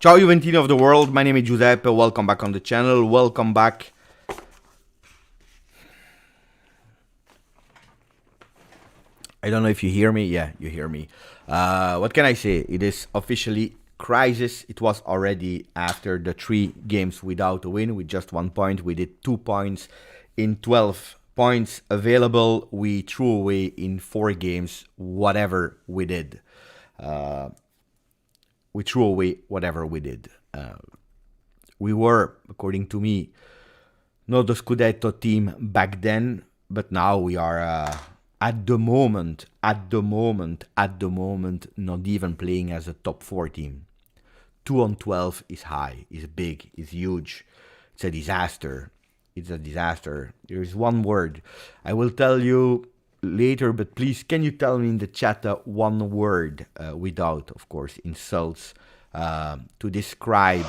Ciao Juventini of the world, my name is Giuseppe, welcome back on the channel, welcome back. I don't know if you hear me, yeah, you hear me. What can I say, it is officially crisis. It was already after the 3 games without a win, with just 1 point. We did 2 points in 12 points available. We threw away in 4 games whatever we did. We threw away whatever we did. We were, according to me, not the Scudetto team back then, but now we are at the moment, not even playing as a top 4 team. 2 on 12 is high, is big, is huge. It's a disaster. It's a disaster. There is one word. I will tell you later, but please, can you tell me in the chat one word without, of course, insults to describe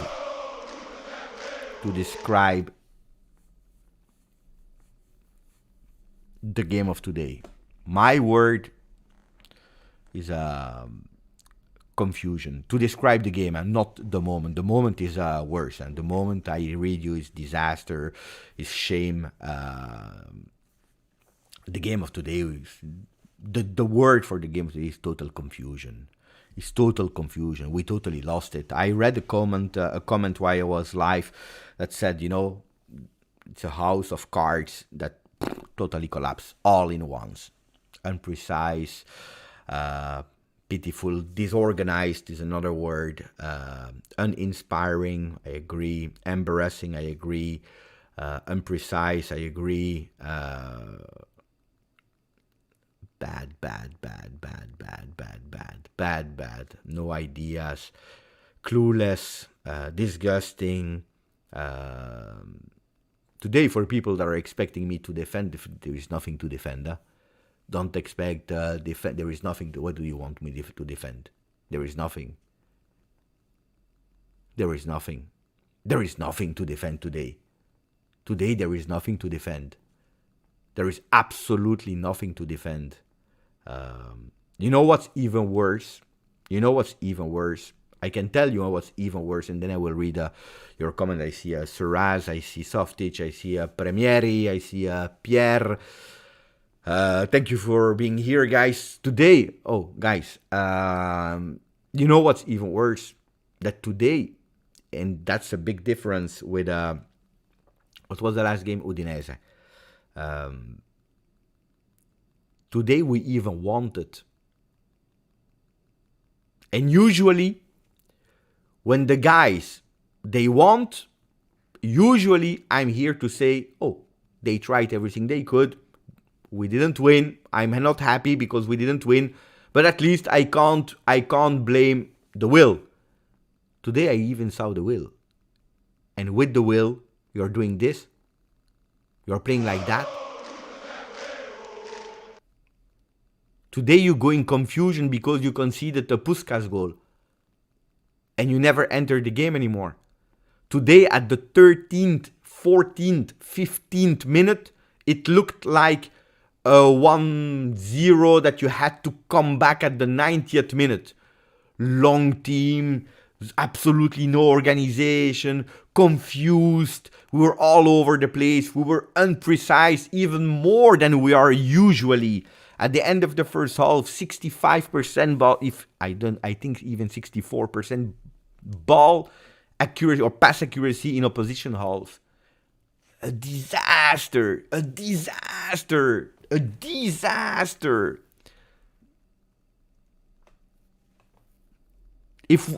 the game of today? My word is confusion. To describe the game and not the moment. The moment is worse, and the moment I read you is disaster, is shame. The game of today is the word for the game of today is total confusion. It's total confusion. We totally lost it. I read a comment while I was live that said, it's a house of cards that totally collapsed all in once. Unprecise, pitiful, disorganized is another word. Uninspiring, I agree. Embarrassing, I agree. Unprecise, I agree. Bad. No ideas. Clueless. Disgusting. Today, for people that are expecting me to defend, there is nothing to defend. Don't expect defend. There is nothing. What do you want me to defend? There is nothing. There is nothing. There is nothing to defend today. Today, there is nothing to defend. There is absolutely nothing to defend. You know what's even worse? I can tell you what's even worse, and then I will read your comment. I see Suraz, I see Softic, I see Premieri, I see Pierre. Thank you for being here, guys. Today, guys, you know what's even worse? That today, and that's a big difference with, what was the last game? Udinese. Today we even wanted. And usually, when the guys, they want, usually I'm here to say, they tried everything they could. We didn't win. I'm not happy because we didn't win. But at least I can't blame the will. Today I even saw the will. And with the will, you're doing this. You're playing like that. Today you go in confusion because you conceded the Puskás goal. And you never entered the game anymore. Today at the 13th, 14th, 15th minute, it looked like a 1-0 that you had to come back at the 90th minute. Long team, absolutely no organization, confused. We were all over the place. We were unprecise, even more than we are usually. At the end of the first half, 65% ball, I think even 64% ball accuracy or pass accuracy in opposition halves. A disaster. If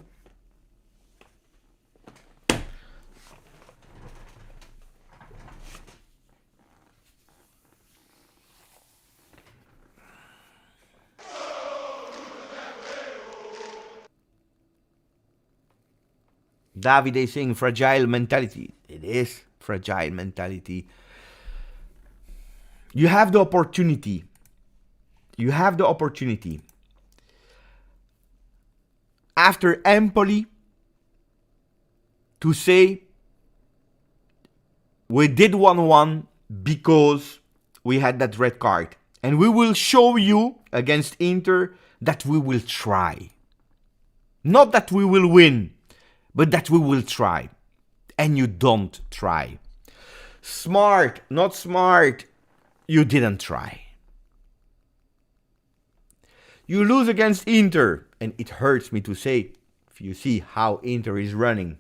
Davide is saying fragile mentality. It is fragile mentality. You have the opportunity. After Empoli to say we did 1-1 because we had that red card. And we will show you against Inter that we will try. Not that we will win, but that we will try. And you don't try. Smart, not smart, you didn't try. You lose against Inter, and it hurts me to say, if you see how Inter is running.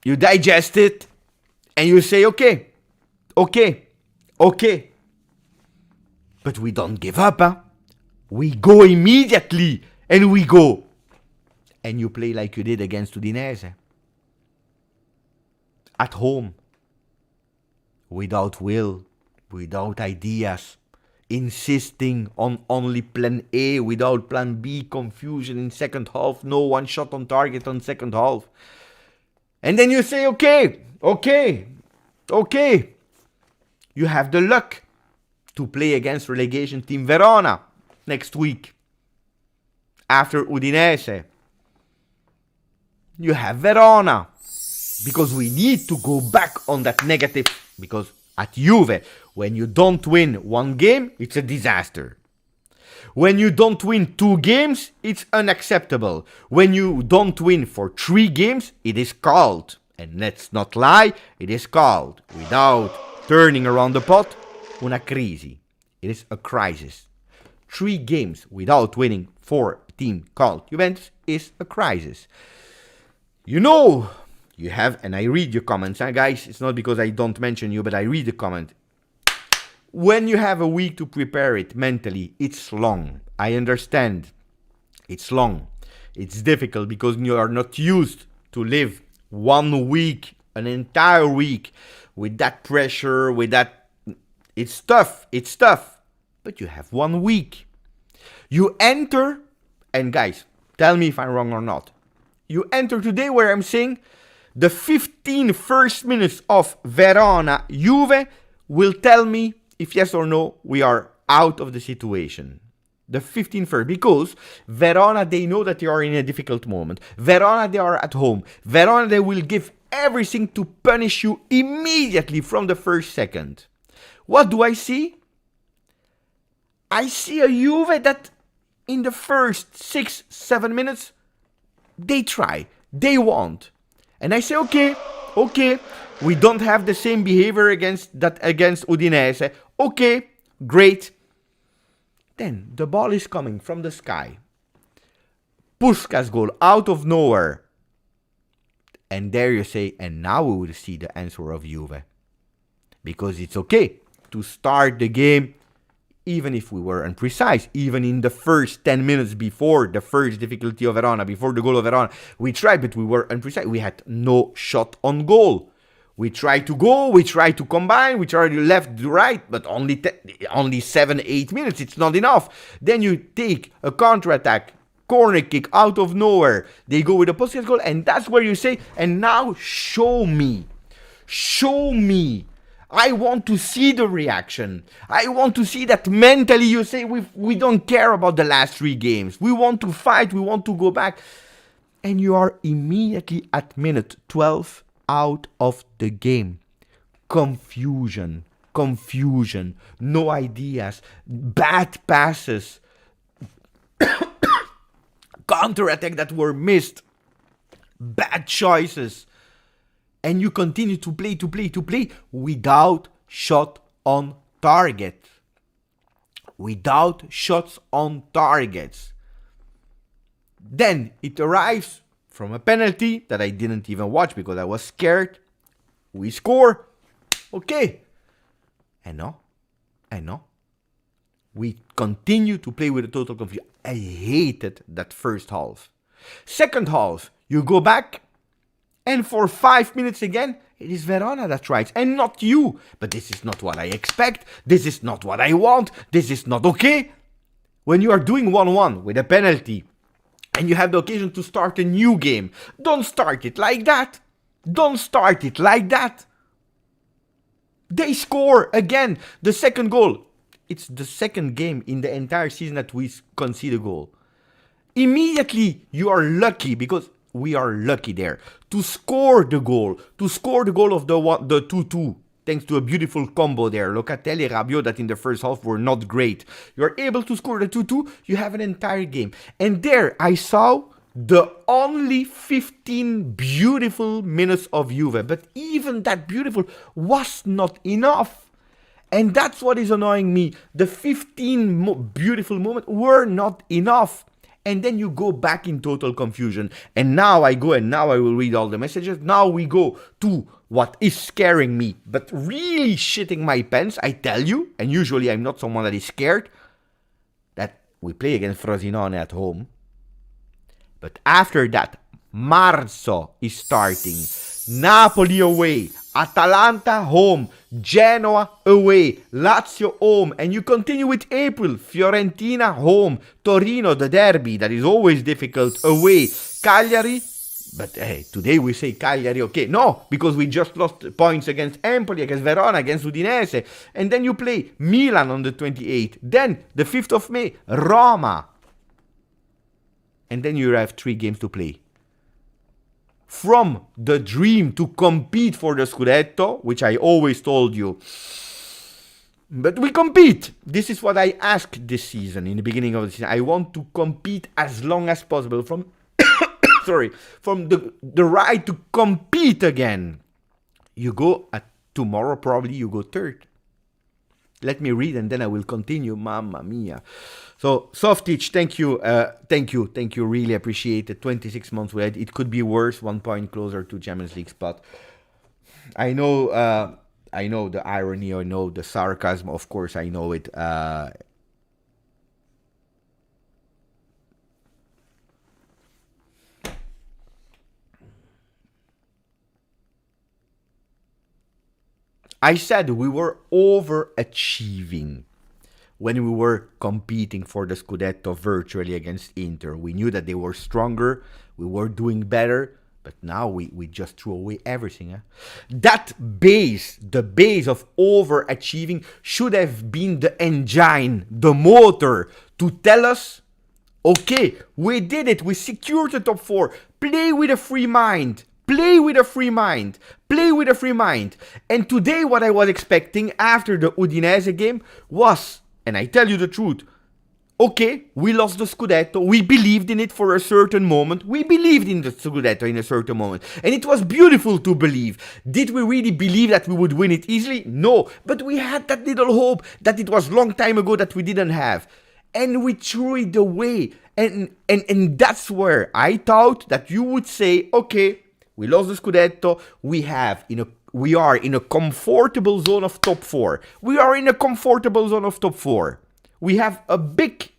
You digest it, and you say, okay. But we don't give up, huh? We go immediately, and we go. And you play like you did against Udinese. At home. Without will, without ideas. Insisting on only plan A without plan B, confusion in second half, no one shot on target on second half. And then you say, okay. You have the luck to play against relegation team Verona next week. After Udinese. You have Verona. Because we need to go back on that negative. Because at Juve, when you don't win one game, it's a disaster. When you don't win 2 games, it's unacceptable. When you don't win for 3 games, it is called, and let's not lie, it is called, without turning around the pot, una crisi. It is a crisis. 3 games without winning for a team called Juventus is a crisis. You know, you have, and I read your comments, guys, it's not because I don't mention you, but I read the comment. When you have a week to prepare it mentally, it's long. I understand. It's long. It's difficult because you are not used to live 1 week, an entire week, with that pressure, with that. It's tough. But you have 1 week. You enter, and guys, tell me if I'm wrong or not. You enter today where I'm saying the 15 first minutes of Verona Juve will tell me if yes or no, we are out of the situation. The 15 first, because Verona, they know that they are in a difficult moment. Verona, they are at home. Verona, they will give everything to punish you immediately from the first second. What do I see? I see a Juve that in the first 6-7 minutes, they try, they want. And I say, okay, we don't have the same behavior against Udinese. Okay, great. Then the ball is coming from the sky. Puskás goal out of nowhere. And there you say, and now we will see the answer of Juve. Because it's okay to start the game even if we were imprecise. Even in the first 10 minutes before the first difficulty of Verona, before the goal of Verona, we tried, but we were imprecise. We had no shot on goal. We tried to go, we tried to combine, we tried left to right, but only 7-8 minutes, it's not enough. Then you take a counter-attack, corner kick out of nowhere. They go with a Puskás goal, and that's where you say, and now show me. I want to see the reaction. I want to see that mentally you say, we don't care about the last 3 games. We want to fight, we want to go back. And you are immediately at minute 12 out of the game. Confusion, no ideas, bad passes, counter-attack that were missed, bad choices. And you continue to play without shot on target. Without shots on targets. Then it arrives from a penalty that I didn't even watch because I was scared. We score. Okay. And no. We continue to play with a total confusion. I hated that first half. Second half, you go back. And for 5 minutes again, it is Verona that tries, and not you. But this is not what I expect. This is not what I want. This is not okay. When you are doing 1-1 with a penalty, and you have the occasion to start a new game, don't start it like that. They score again. The second goal. It's the second game in the entire season that we concede a goal. Immediately, you are lucky because we are lucky there to score the goal of the 2-2, thanks to a beautiful combo there. Locatelli, Rabiot, that in the first half were not great. You are able to score the 2-2, you have an entire game. And there I saw the only 15 beautiful minutes of Juve. But even that beautiful was not enough. And that's what is annoying me. The 15 beautiful moments were not enough. And then you go back in total confusion. And now I go and now I will read all the messages. Now we go to what is scaring me, but really shitting my pants, I tell you. And usually I'm not someone that is scared. That we play against Frosinone at home. But after that, Marzo is starting. Napoli away, Atalanta home, Genoa away, Lazio home, and you continue with April, Fiorentina home, Torino, the derby, that is always difficult, away, Cagliari, but hey, today we say Cagliari, okay, no, because we just lost points against Empoli, against Verona, against Udinese, and then you play Milan on the 28th, then the 5th of May, Roma, and then you have 3 games to play. From the dream to compete for the Scudetto, which I always told you. But we compete. This is what I asked this season, in the beginning of the season. I want to compete as long as possible from from the right to compete again. You go at tomorrow, probably you go third. Let me read and then I will continue. Mamma mia. So, Softic, thank you. Really appreciate it. 26 months we had. It could be worse. 1 point closer to Champions League spot. I know the irony. I know the sarcasm. Of course, I know it. I said we were overachieving when we were competing for the Scudetto virtually against Inter. We knew that they were stronger, we were doing better, but now we just threw away everything. That base, the base of overachieving, should have been the engine, the motor, to tell us, okay, we did it, we secured the top 4, play with a free mind. Play with a free mind. Play with a free mind. And today what I was expecting after the Udinese game was, and I tell you the truth, okay, we lost the Scudetto. We believed in it for a certain moment. We believed in the Scudetto in a certain moment. And it was beautiful to believe. Did we really believe that we would win it easily? No. But we had that little hope that it was long time ago that we didn't have. And we threw it away. And that's where I thought that you would say, okay, we lost the Scudetto. We are in a comfortable zone of top 4. We are in a comfortable zone of top 4. We have a big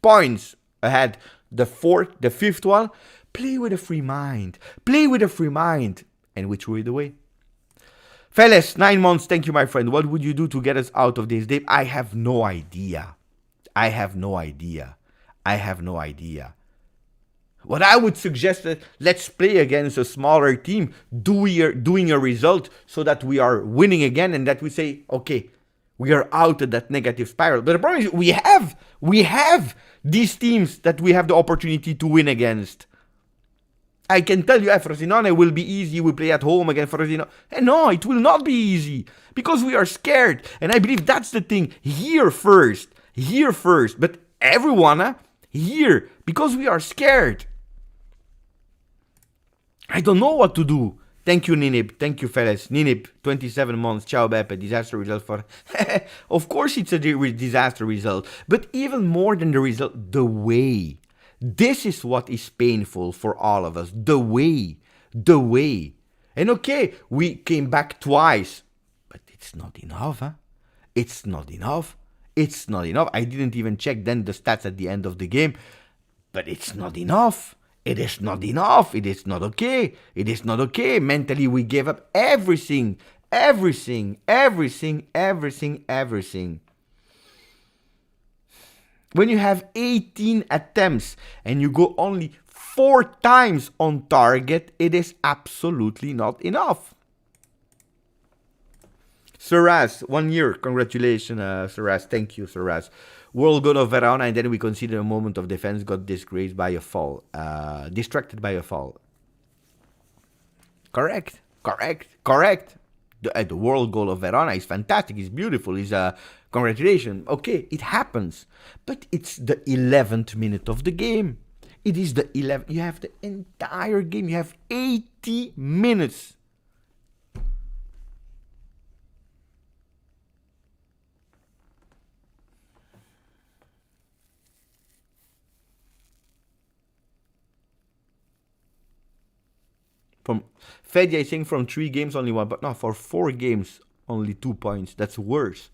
points ahead. The 4th, the 5th one. Play with a free mind. Play with a free mind. And we threw it away. Fellas, 9 months. Thank you, my friend. What would you do to get us out of this, Dave? I have no idea. What I would suggest is let's play against a smaller team, doing a result so that we are winning again and that we say, okay, we are out of that negative spiral. But the problem is we have these teams that we have the opportunity to win against. I can tell you, Frosinone will be easy. We play at home against Frosinone. And no, it will not be easy because we are scared. And I believe that's the thing. Here first. But everyone here because we are scared. I don't know what to do. Thank you, Ninib. Thank you, fellas. Ninib, 27 months. Ciao, Beppe. Disaster result for... Of course it's a disaster result. But even more than the result, the way. This is what is painful for all of us. The way. And okay, we came back twice. But it's not enough, It's not enough. I didn't even check then the stats at the end of the game. But it's not enough. It is not enough. It is not okay. Mentally, we gave up everything. When you have 18 attempts and you go only 4 times on target, it is absolutely not enough. Suraz, 1 year. Congratulations, Suraz. Thank you, Suraz. World goal of Verona, and then we consider a moment of defense got distracted by a fall. Correct. The world goal of Verona is fantastic. It's beautiful. It's congratulations. Okay, it happens. But it's the 11th minute of the game. It is the 11. You have the entire game. You have 80 minutes. From Fedi, I think from 3 games only 1, but no, for 4 games only 2 points. That's worse.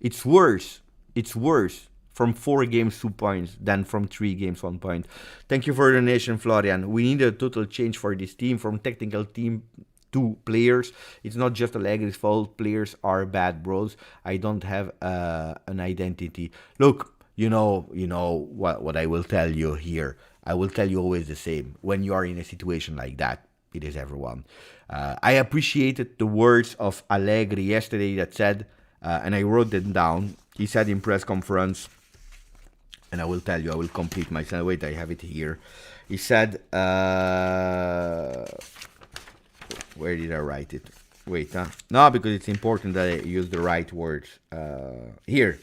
It's worse. It's worse from 4 games 2 points than from 3 games 1 point. Thank you for the donation, Florian. We need a total change for this team, from technical team to players. It's not just Allegri's fault. Players are bad, bros. I don't have an identity. Look, you know what I will tell you here. I will tell you always the same. When you are in a situation like that, it is everyone. I appreciated the words of Allegri yesterday that said, and I wrote them down. He said in press conference, and I will tell you, I will complete myself. Wait, I have it here. He said, where did I write it? Wait, no, because it's important that I use the right words. Here.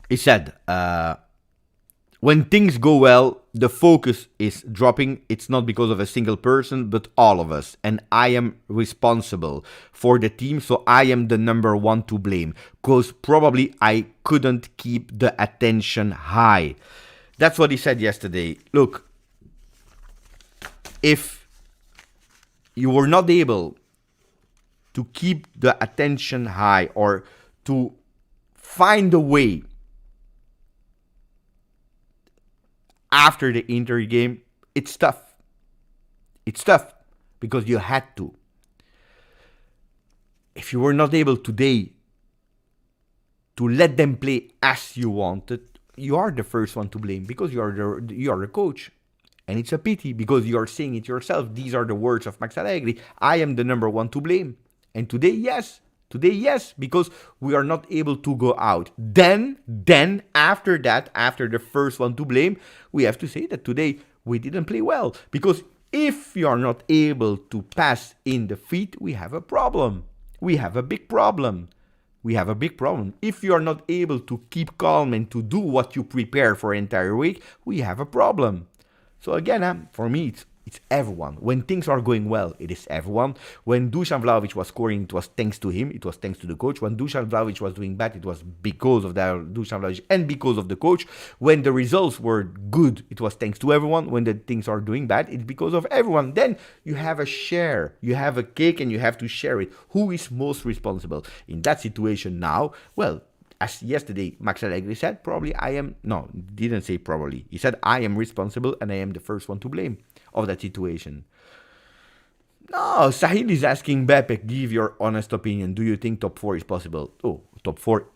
He said, when things go well, the focus is dropping. It's not because of a single person, but all of us. And I am responsible for the team, so I am the number one to blame. Because probably I couldn't keep the attention high. That's what he said yesterday. Look, if you were not able to keep the attention high or to find a way after the Inter game, it's tough. It's tough because you had to. If you were not able today to let them play as you wanted, you are the first one to blame because you are the coach. And it's a pity because you are saying it yourself. These are the words of Max Allegri. I am the number one to blame. And today, yes. Today, yes, because we are not able to go out. Then after that, after the first one to blame, we have to say that today we didn't play well. Because if you are not able to pass in the feet, we have a problem. We have a big problem. We have a big problem. If you are not able to keep calm and to do what you prepare for an entire week, we have a problem. So again, for me, it's everyone. When things are going well, it is everyone. When Dusan Vlahovic was scoring, it was thanks to him. It was thanks to the coach. When Dusan Vlahovic was doing bad, it was because of that Dusan Vlahovic and because of the coach. When the results were good, it was thanks to everyone. When the things are doing bad, it's because of everyone. Then you have a share. You have a cake and you have to share it. Who is most responsible? In that situation now, well, as yesterday Max Allegri said, probably I am, no, didn't say probably. He said I am responsible and I am the first one to blame of that situation. No, Sahil is asking Beppe, give your honest opinion. Do you think top 4 is possible? Oh, top 4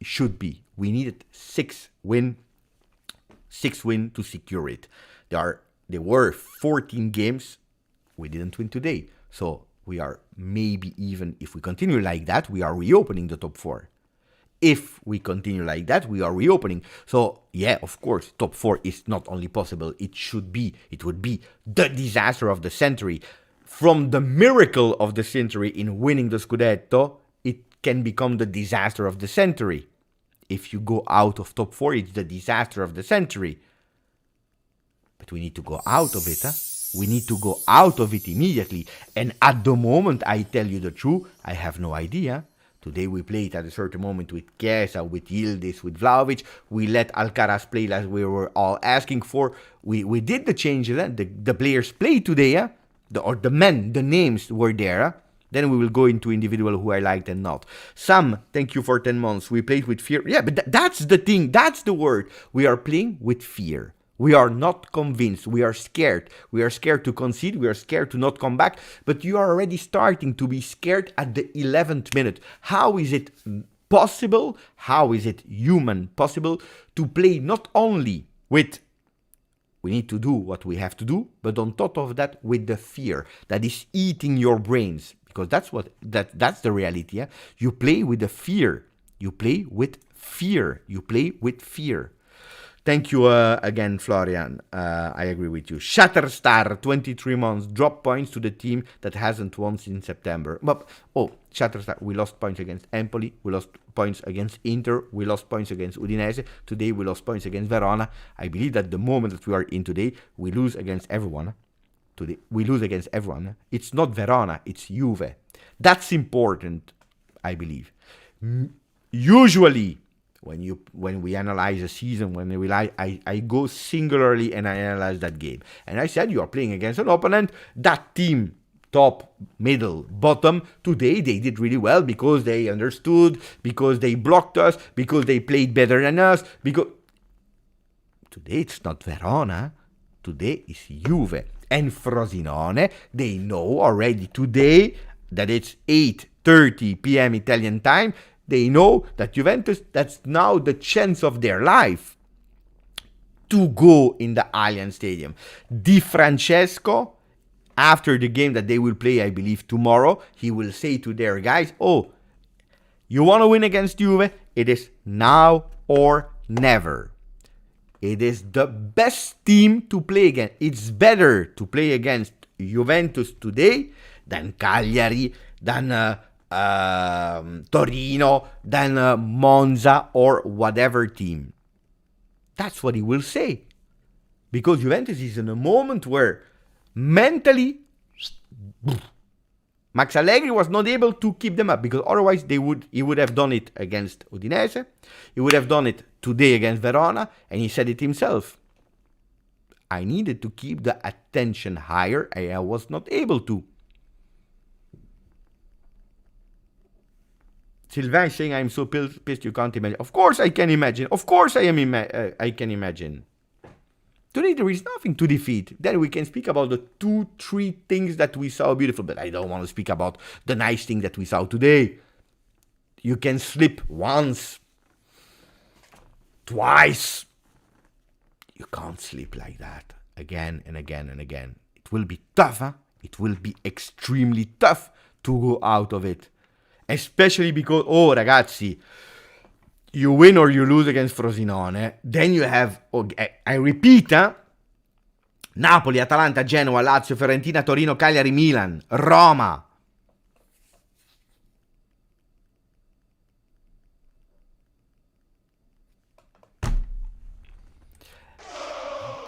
should be. We needed 6 win to secure it. There were 14 games. We didn't win today. So we are maybe even, if we continue like that, we are reopening the top 4. If we continue like that, we are reopening. So, yeah, of course, top 4 is not only possible, it would be the disaster of the century. From the miracle of the century in winning the Scudetto, it can become the disaster of the century. If you go out of top 4, it's the disaster of the century. But we need to go out of it, We need to go out of it immediately. And at the moment, I tell you the truth, I have no idea. Today we played at a certain moment with Chiesa, with Yildiz, with Vlahovic. We let Alcaraz play as we were all asking for. We did the changes. The players played today. The names were there. Then we will go into individual who I liked and not. Sam, thank you for 10 months. We played with fear. Yeah, but that's the thing. That's the word. We are playing with fear. We are not convinced. We are scared. We are scared to concede. We are scared to not come back. But you are already starting to be scared at the 11th minute. How is it possible? How is it human possible to play not only with we need to do what we have to do, but on top of that with the fear that is eating your brains? Because that's the reality. Yeah? You play with the fear. You play with fear. You play with fear. Thank you again, Florian. I agree with you. Shatterstar, 23 months, drop points to the team that hasn't won since September. But, Shatterstar, we lost points against Empoli, we lost points against Inter, we lost points against Udinese. Today we lost points against Verona. I believe that the moment that we are in today, we lose against everyone. Today we lose against everyone. It's not Verona, it's Juve. That's important, I believe. Usually, when we analyze a season, I go singularly and I analyze that game. And I said, you are playing against an opponent, that team, top, middle, bottom, today they did really well because they understood, because they blocked us, because they played better than us, because... Today it's not Verona, today it's Juve. And Frosinone, they know already today that it's 8:30 p.m. Italian time. They know that Juventus, that's now the chance of their life to go in the Allianz Stadium. Di Francesco, after the game that they will play, I believe, tomorrow, he will say to their guys, you want to win against Juve? It is now or never. It is the best team to play against. It's better to play against Juventus today than Cagliari, than... Torino, than Monza or whatever team. That's what he will say. Because Juventus is in a moment where mentally Max Allegri was not able to keep them up, because otherwise he would have done it against Udinese, he would have done it today against Verona, and he said it himself. I needed to keep the attention higher, and I was not able to. Sylvain is saying, I'm so pissed you can't imagine. Of course I can imagine. Of course I can imagine. Today there is nothing to defeat. Then we can speak about the 2-3 things that we saw beautiful. But I don't want to speak about the nice thing that we saw today. You can slip once, twice. You can't sleep like that again and again and again. It will be tough, huh? It will be extremely tough to go out of it. Especially because, ragazzi, you win or you lose against Frosinone, then you have, I repeat, Napoli, Atalanta, Genoa, Lazio, Fiorentina, Torino, Cagliari, Milan, Roma.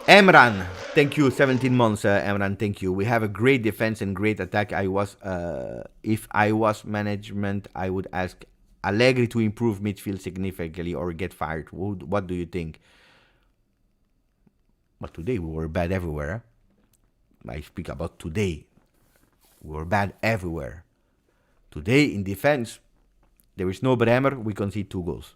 Emran, thank you. 17 months, Emran, thank you. We have a great defense and great attack. If I was management, I would ask Allegri to improve midfield significantly or get fired. What do you think? But today we were bad everywhere. I speak about today. We were bad everywhere. Today in defense, there is no Bremer. We concede 2 goals.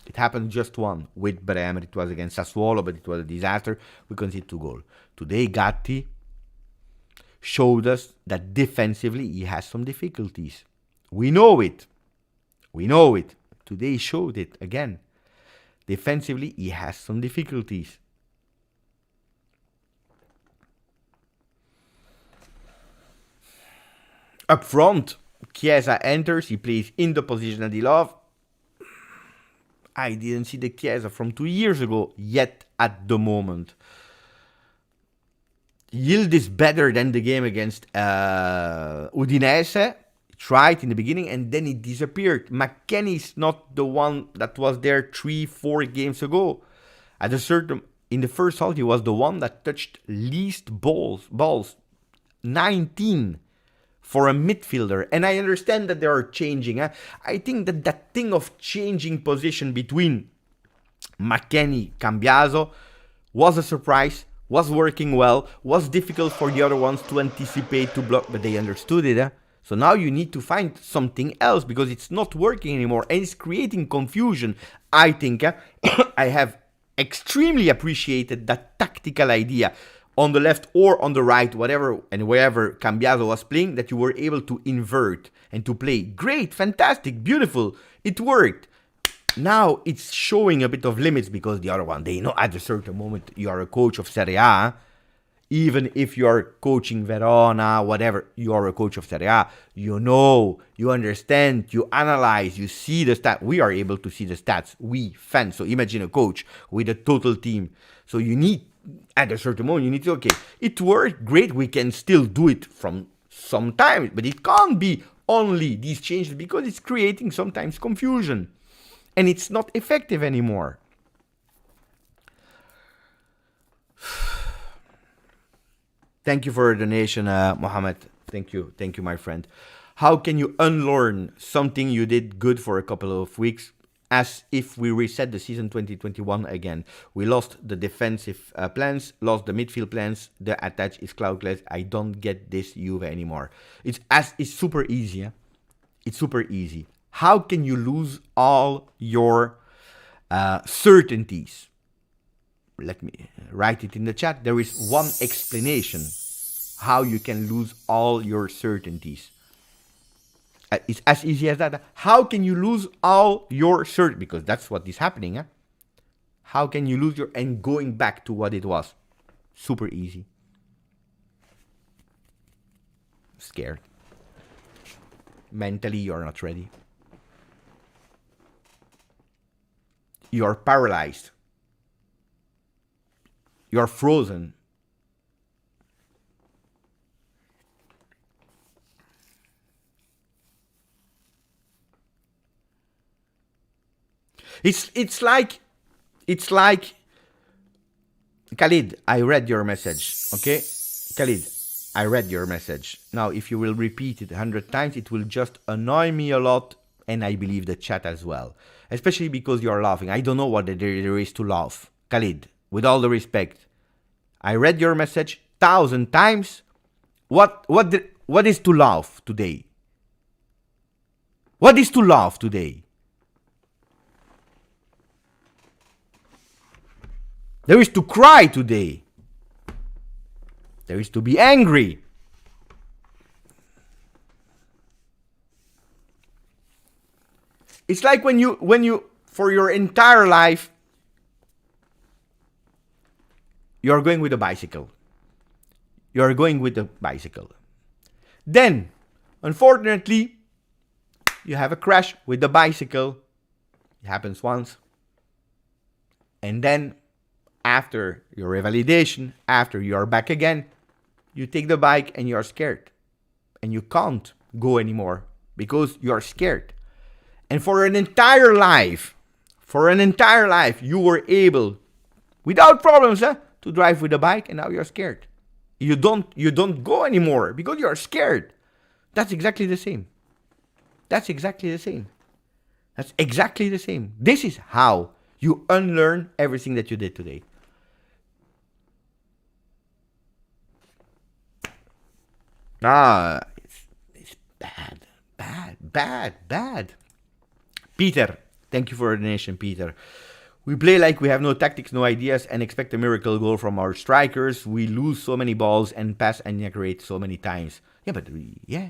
It happened just one with Bremer. It was against Sassuolo, but it was a disaster. We conceded 2 goals. Today, Gatti showed us that defensively he has some difficulties. We know it. Today he showed it again. Defensively, he has some difficulties. Up front, Chiesa enters. He plays in the position that he loves. I didn't see the Chiesa from 2 years ago yet at the moment. Yield is better than the game against Udinese. Tried in the beginning and then it disappeared. McKennie is not the one that was there 3-4 games ago. In the first half, he was the one that touched least balls. 19 for a midfielder. And I understand that they are changing. I think that thing of changing position between McKennie, Cambiaso was a surprise, was working well, was difficult for the other ones to anticipate, to block, but they understood it. So now you need to find something else because it's not working anymore and it's creating confusion. I think I have extremely appreciated that tactical idea on the left or on the right, whatever and wherever Cambiaso was playing, that you were able to invert and to play. Great, fantastic, beautiful. It worked. Now it's showing a bit of limits because the other one, they know at a certain moment you are a coach of Serie A. Even if you are coaching Verona, whatever, you are a coach of Serie A, you know, you understand, you analyze, you see the stats. We are able to see the stats, we fans. So imagine a coach with a total team. So you need, at a certain moment, you need to, okay, it worked, great, we can still do it from sometimes, but it can't be only these changes because it's creating sometimes confusion. And it's not effective anymore. Thank you for the donation, Mohammed. Thank you, my friend. How can you unlearn something you did good for a couple of weeks, as if we reset the season 2021 again? We lost the defensive plans, lost the midfield plans, the attack is cloudless. I don't get this Juve anymore. It's super easy. Yeah? It's super easy. How can you lose all your certainties? Let me write it in the chat. There is one explanation how you can lose all your certainties. It's as easy as that. How can you lose all your certainties? Because that's what is happening. Huh? How can you lose and going back to what it was? Super easy. Scared. Mentally, you're not ready. You're paralyzed. You're frozen. It's like Khalid, I read your message. Okay? Khalid, I read your message. Now, if you will repeat it 100 times, it will just annoy me a lot, and I believe the chat as well. Especially because you're laughing. I don't know what there is to laugh. Khalid, with all the respect, I read your message 1,000 times. What is to laugh today? What is to laugh today? There is to cry today. There is to be angry. It's like when you for your entire life you're going with a bicycle. You're going with a bicycle. Then, unfortunately, you have a crash with the bicycle. It happens once. And then, after your revalidation, after you're back again, you take the bike and you're scared. And you can't go anymore because you're scared. And for an entire life, you were able, without problems, to drive with a bike, and now you're scared. You don't go anymore because you're scared. That's exactly the same. That's exactly the same. This is how you unlearn everything that you did today. It's bad. Peter, thank you for the donation, Peter. We play like we have no tactics, no ideas, and expect a miracle goal from our strikers. We lose so many balls and pass and create so many times. Yeah, but yeah.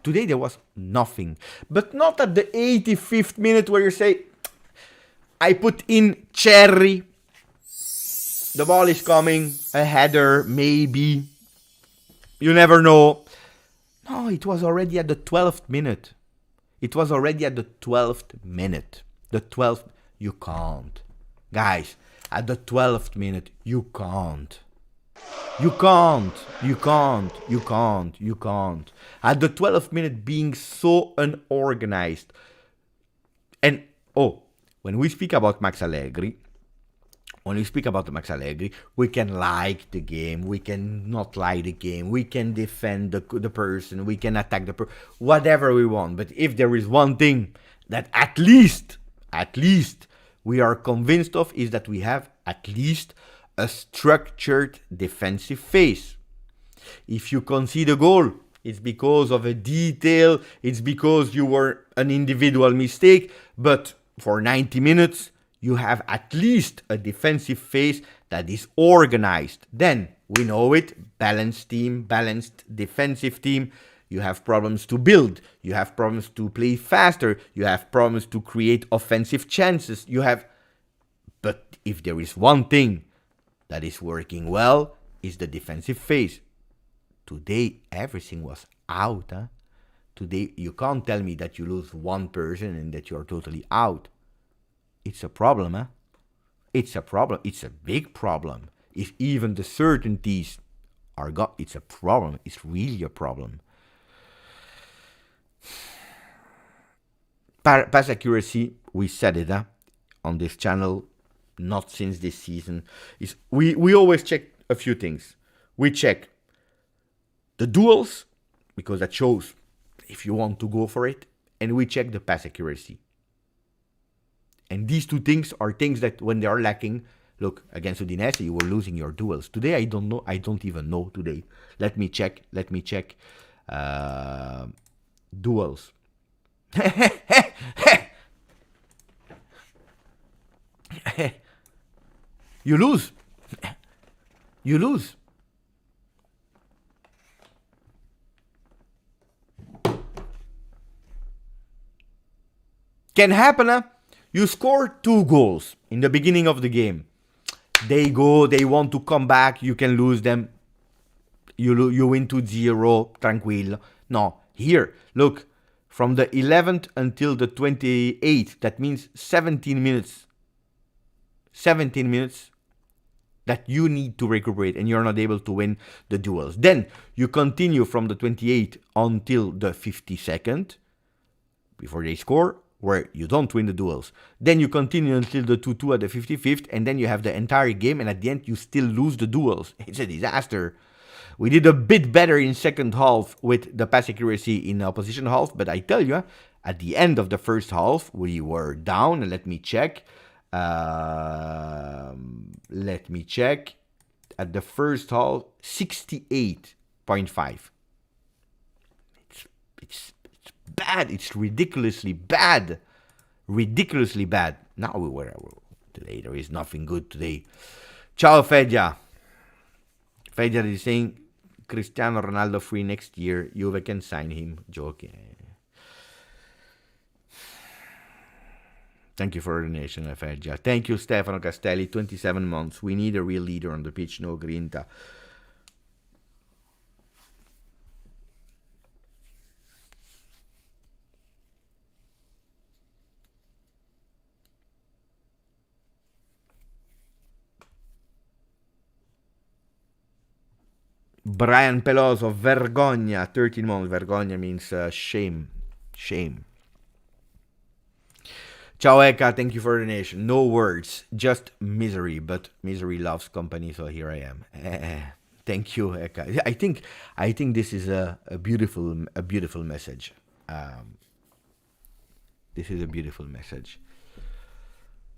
Today there was nothing. But not at the 85th minute where you say, I put in Cherry. The ball is coming. A header, maybe. You never know. No, it was already at the 12th minute. The 12th, you can't. Guys, at the 12th minute, you can't. You can't. At the 12th minute, being so unorganized. And, when we speak about Max Allegri, we can like the game, we can not like the game, we can defend the person, we can attack the person, whatever we want. But if there is one thing that at least we are convinced of, is that we have at least a structured defensive phase. If you concede a goal, it's because of a detail, it's because you were an individual mistake, but for 90 minutes, you have at least a defensive phase that is organized. Then we know it, balanced team, balanced defensive team. You have problems to build. You have problems to play faster. You have problems to create offensive chances. But if there is one thing that is working well, is the defensive phase. Today, everything was out. Today, you can't tell me that you lose one person and that you're totally out. It's a problem, It's a problem. It's a big problem. If even the certainties are gone, it's a problem. It's really a problem. Pass accuracy, we said it on this channel, not since this season. We always check a few things. We check the duels, because that shows if you want to go for it, and we check the pass accuracy. And these two things are things that when they are lacking, look, against Udinese, you were losing your duels. Today, I don't know. I don't even know today. Let me check. Duels. You lose. You lose. Can happen, You score 2 goals in the beginning of the game. They want to come back, you can lose them. You win 2-0, tranquillo. No, here, look, from the 11th until the 28th, that means 17 minutes. 17 minutes that you need to recuperate, and you're not able to win the duels. Then you continue from the 28th until the 52nd, before they score, where you don't win the duels. Then you continue until the 2-2 at the 55th, and then you have the entire game, and at the end you still lose the duels. It's a disaster. We did a bit better in second half with the pass accuracy in opposition half, but I tell you, at the end of the first half, we were down, and let me check. At the first half, 68.5. It's bad. It's ridiculously bad. Ridiculously bad. Now today there is nothing good today. Ciao Fedja. Fedja is saying Cristiano Ronaldo free next year. Juve can sign him. Joking. Thank you for the donation, Fedja. Thank you, Stefano Castelli. 27 months. We need a real leader on the pitch. No grinta. Brian Peloso, vergogna, 13 months. Vergogna means shame. Shame. Ciao Eka, thank you for the donation. No words, just misery, but misery loves company, so here I am. Thank you, Eka. I think this is a beautiful message. This is a beautiful message.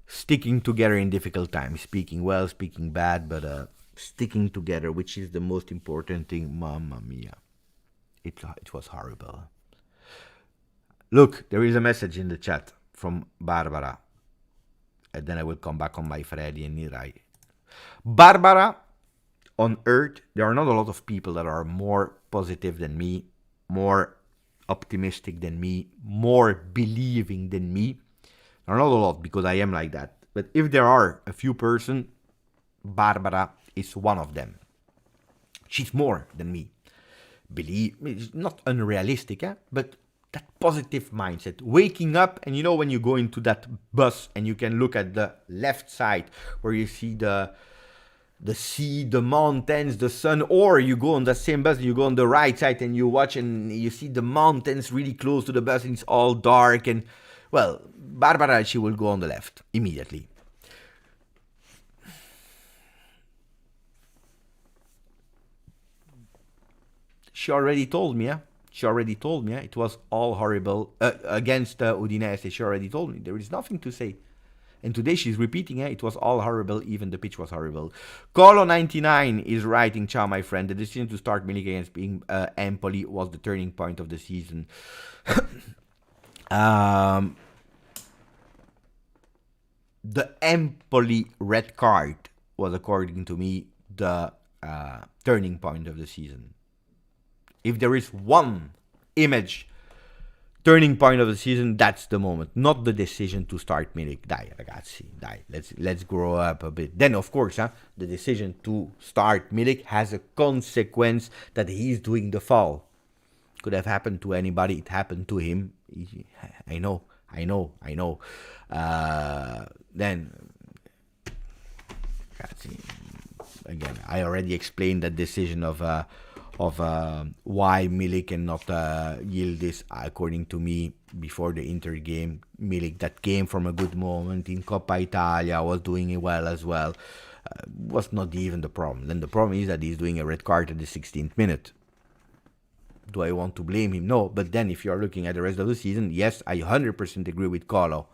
Sticking together in difficult times, speaking well, speaking bad, but sticking together, which is the most important thing. Mamma mia. It was horrible. Look, there is a message in the chat from Barbara. And then I will come back on my Freddy and Nirai. Barbara, on Earth, there are not a lot of people that are more positive than me, more optimistic than me, more believing than me. There are not a lot, because I am like that. But if there are a few persons, Barbara is one of them. She's more than me. Believe, it's not unrealistic, but that positive mindset. Waking up, and you know when you go into that bus and you can look at the left side where you see the sea, the mountains, the sun, or you go on the same bus and you go on the right side and you watch and you see the mountains really close to the bus and it's all dark, and well, Barbara, she will go on the left immediately. She already told me, it was all horrible against Udinese. She already told me. There is nothing to say. And today she's repeating, it was all horrible, even the pitch was horrible. Colo99 is writing, ciao my friend, the decision to start Milik against being Empoli was the turning point of the season. The Empoli red card was, according to me, the turning point of the season. If there is one image turning point of the season, that's the moment. Not the decision to start Milik. Dai, ragazzi, dai. Let's grow up a bit. Then, of course, the decision to start Milik has a consequence that he's doing the foul. Could have happened to anybody. It happened to him. I know. Then, again, I already explained that decision of why Milik cannot yield this, according to me, before the Inter game. Milik, that came from a good moment in Coppa Italia, was doing it well as well. Was not even the problem. Then the problem is that he's doing a red card at the 16th minute. Do I want to blame him? No. But then if you're looking at the rest of the season, yes, I 100% agree with Colo.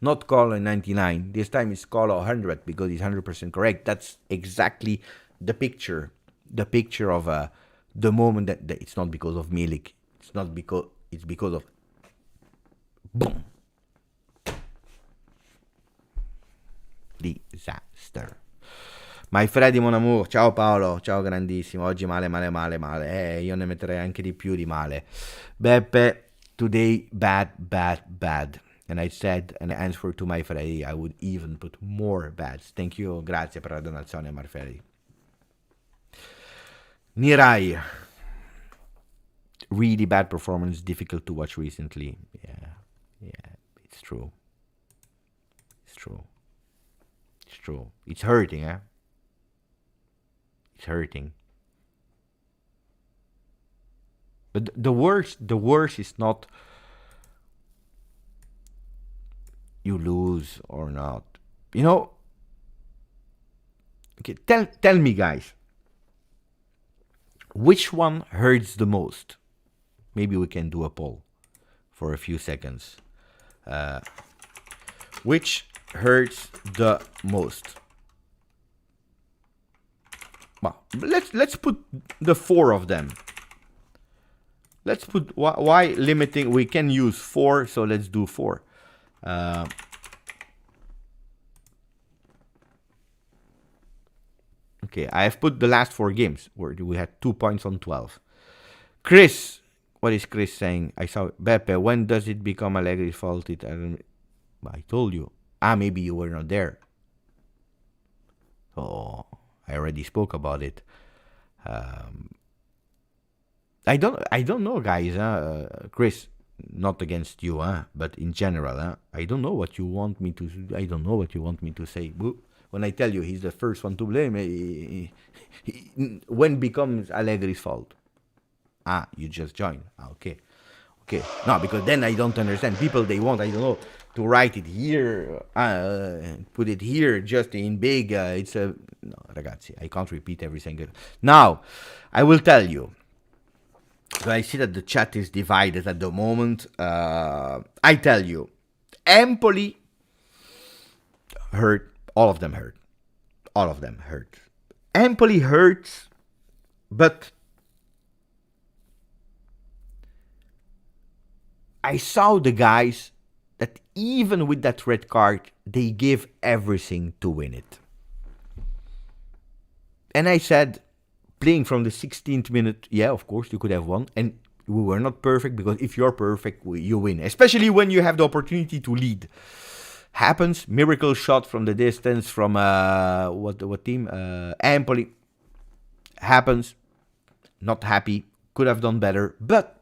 Not Colo in 99. This time it's Colo 100 because he's 100% correct. That's exactly the picture. The picture of the moment that it's not because of Milik. It's because of boom. Disaster. My Freddy mon amour, ciao Paolo, ciao grandissimo, oggi male, io ne metterei anche di più di male. Beppe, today bad. And I said, an answer to my Freddy, I would even put more bads. Thank you, grazie per la donazione, Marfreddy. Nirai, really bad performance, difficult to watch recently. Yeah, it's true. It's hurting, eh? It's hurting. But the worst is not you lose or not. You know, okay, tell me, guys, which one hurts the most? Maybe we can do a poll for a few seconds. Which hurts the most? Well, let's put the four of them. Let's put why limiting. We can use 4, so let's do 4. Okay, I have put the last 4 games where we had 2 points on 12. Chris, what is Chris saying? I saw Beppe. When does it become Allegri's fault? I told you. Maybe you were not there. Oh, I already spoke about it. I don't know, guys. Chris, not against you, but in general, I don't know what you want me to. I don't know what you want me to say. When I tell you he's the first one to blame, when becomes Allegri's fault? You just joined. Okay. No, because then I don't understand. People, they want, I don't know, to write it here, put it here, just in big. No, ragazzi, I can't repeat every single. Now, I will tell you. So I see that the chat is divided at the moment. I tell you, Empoli hurt. All of them hurt. Empoli hurts, but I saw the guys that even with that red card, they give everything to win it. And I said, playing from the 16th minute, yeah, of course, you could have won. And we were not perfect, because if you're perfect, you win. Especially when you have the opportunity to lead. Happens, miracle shot from the distance from, what team? Empoli. Happens. Not happy. Could have done better. But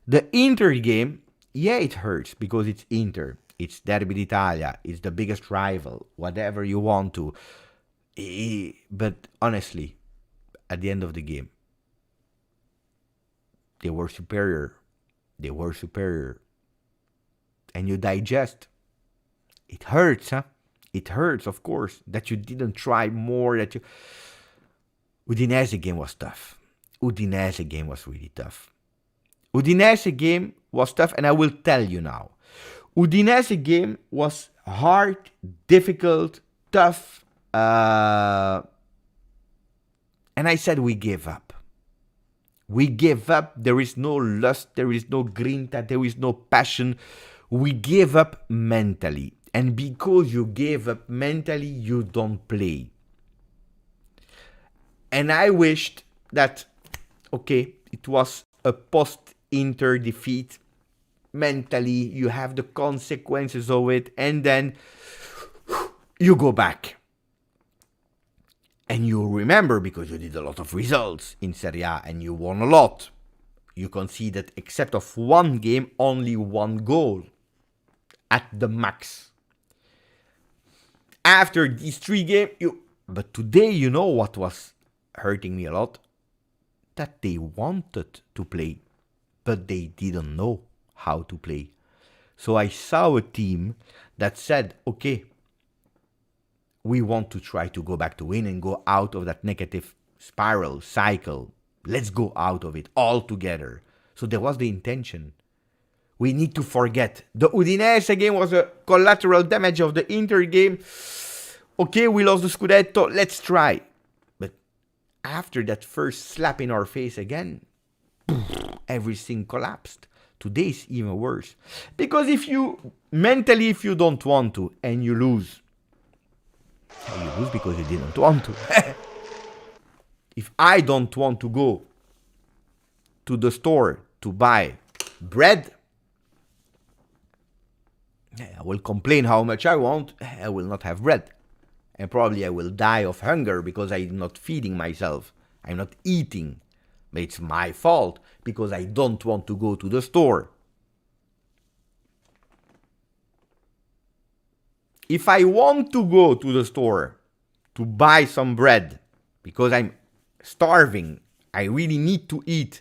the Inter game, yeah, it hurts because it's Inter. It's Derby d'Italia. It's the biggest rival. Whatever you want to. But honestly, at the end of the game, they were superior. And you digest. It hurts, It hurts, of course, that you didn't try more. Udinese game was tough. Udinese game was really tough. Udinese game was tough, and I will tell you now. Udinese game was hard, difficult, tough. And I said we gave up. We gave up. There is no lust. There is no grinta. There is no passion. We gave up mentally. And because you gave up mentally, you don't play. And I wished that, okay, it was a post-Inter defeat. Mentally, you have the consequences of it, and then you go back. And you remember, because you did a lot of results in Serie A and you won a lot. You conceded, except of one game, only one goal at the max. After these 3 games, but today, you know what was hurting me a lot? That they wanted to play, but they didn't know how to play. So I saw a team that said, okay, we want to try to go back to win and go out of that negative spiral, cycle. Let's go out of it all together. So there was the intention. We need to forget. The Udinese game was a collateral damage of the Inter game. Okay, we lost the Scudetto. Let's try. But after that first slap in our face again, everything collapsed. Today is even worse. Because if you don't want to and you lose, you lose because you didn't want to. If I don't want to go to the store to buy bread, I will complain how much I want. I will not have bread. And probably I will die of hunger because I'm not feeding myself. I'm not eating. But it's my fault because I don't want to go to the store. If I want to go to the store to buy some bread because I'm starving, I really need to eat,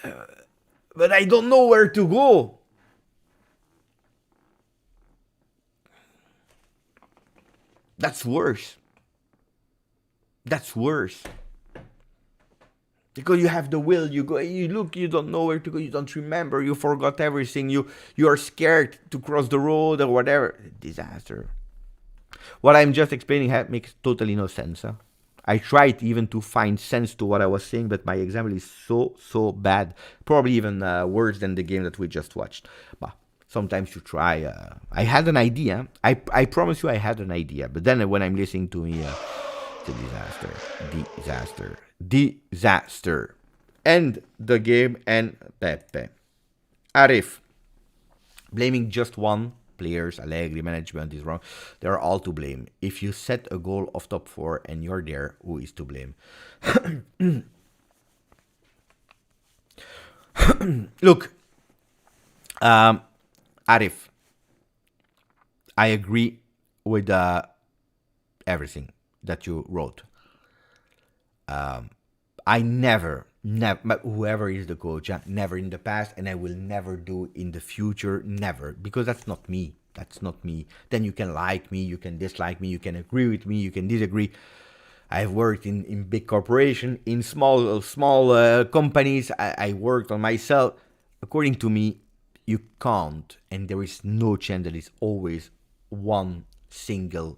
but I don't know where to go, that's worse. That's worse. Because you have the will, you go, you look, you don't know where to go, you don't remember, you forgot everything, you are scared to cross the road or whatever. Disaster. What I'm just explaining makes totally no sense. Huh? I tried even to find sense to what I was saying, but my example is so bad. Probably even worse than the game that we just watched. But sometimes you try. I had an idea. I promise you I had an idea. But then when I'm listening to me, it's a disaster. End the game and Pepe. Arif. Blaming just one. Players, Allegri, management is wrong. They're all to blame. If you set a goal of top 4 and you're there, who is to blame? Look, Arif, I agree with everything that you wrote. I never, whoever is the coach, never in the past, and I will never do in the future, never, because that's not me. That's not me. Then you can like me, you can dislike me, you can agree with me, you can disagree. I've worked in big corporations, in small companies. I worked on myself. According to me, you can't, and there is no chance that it's always one single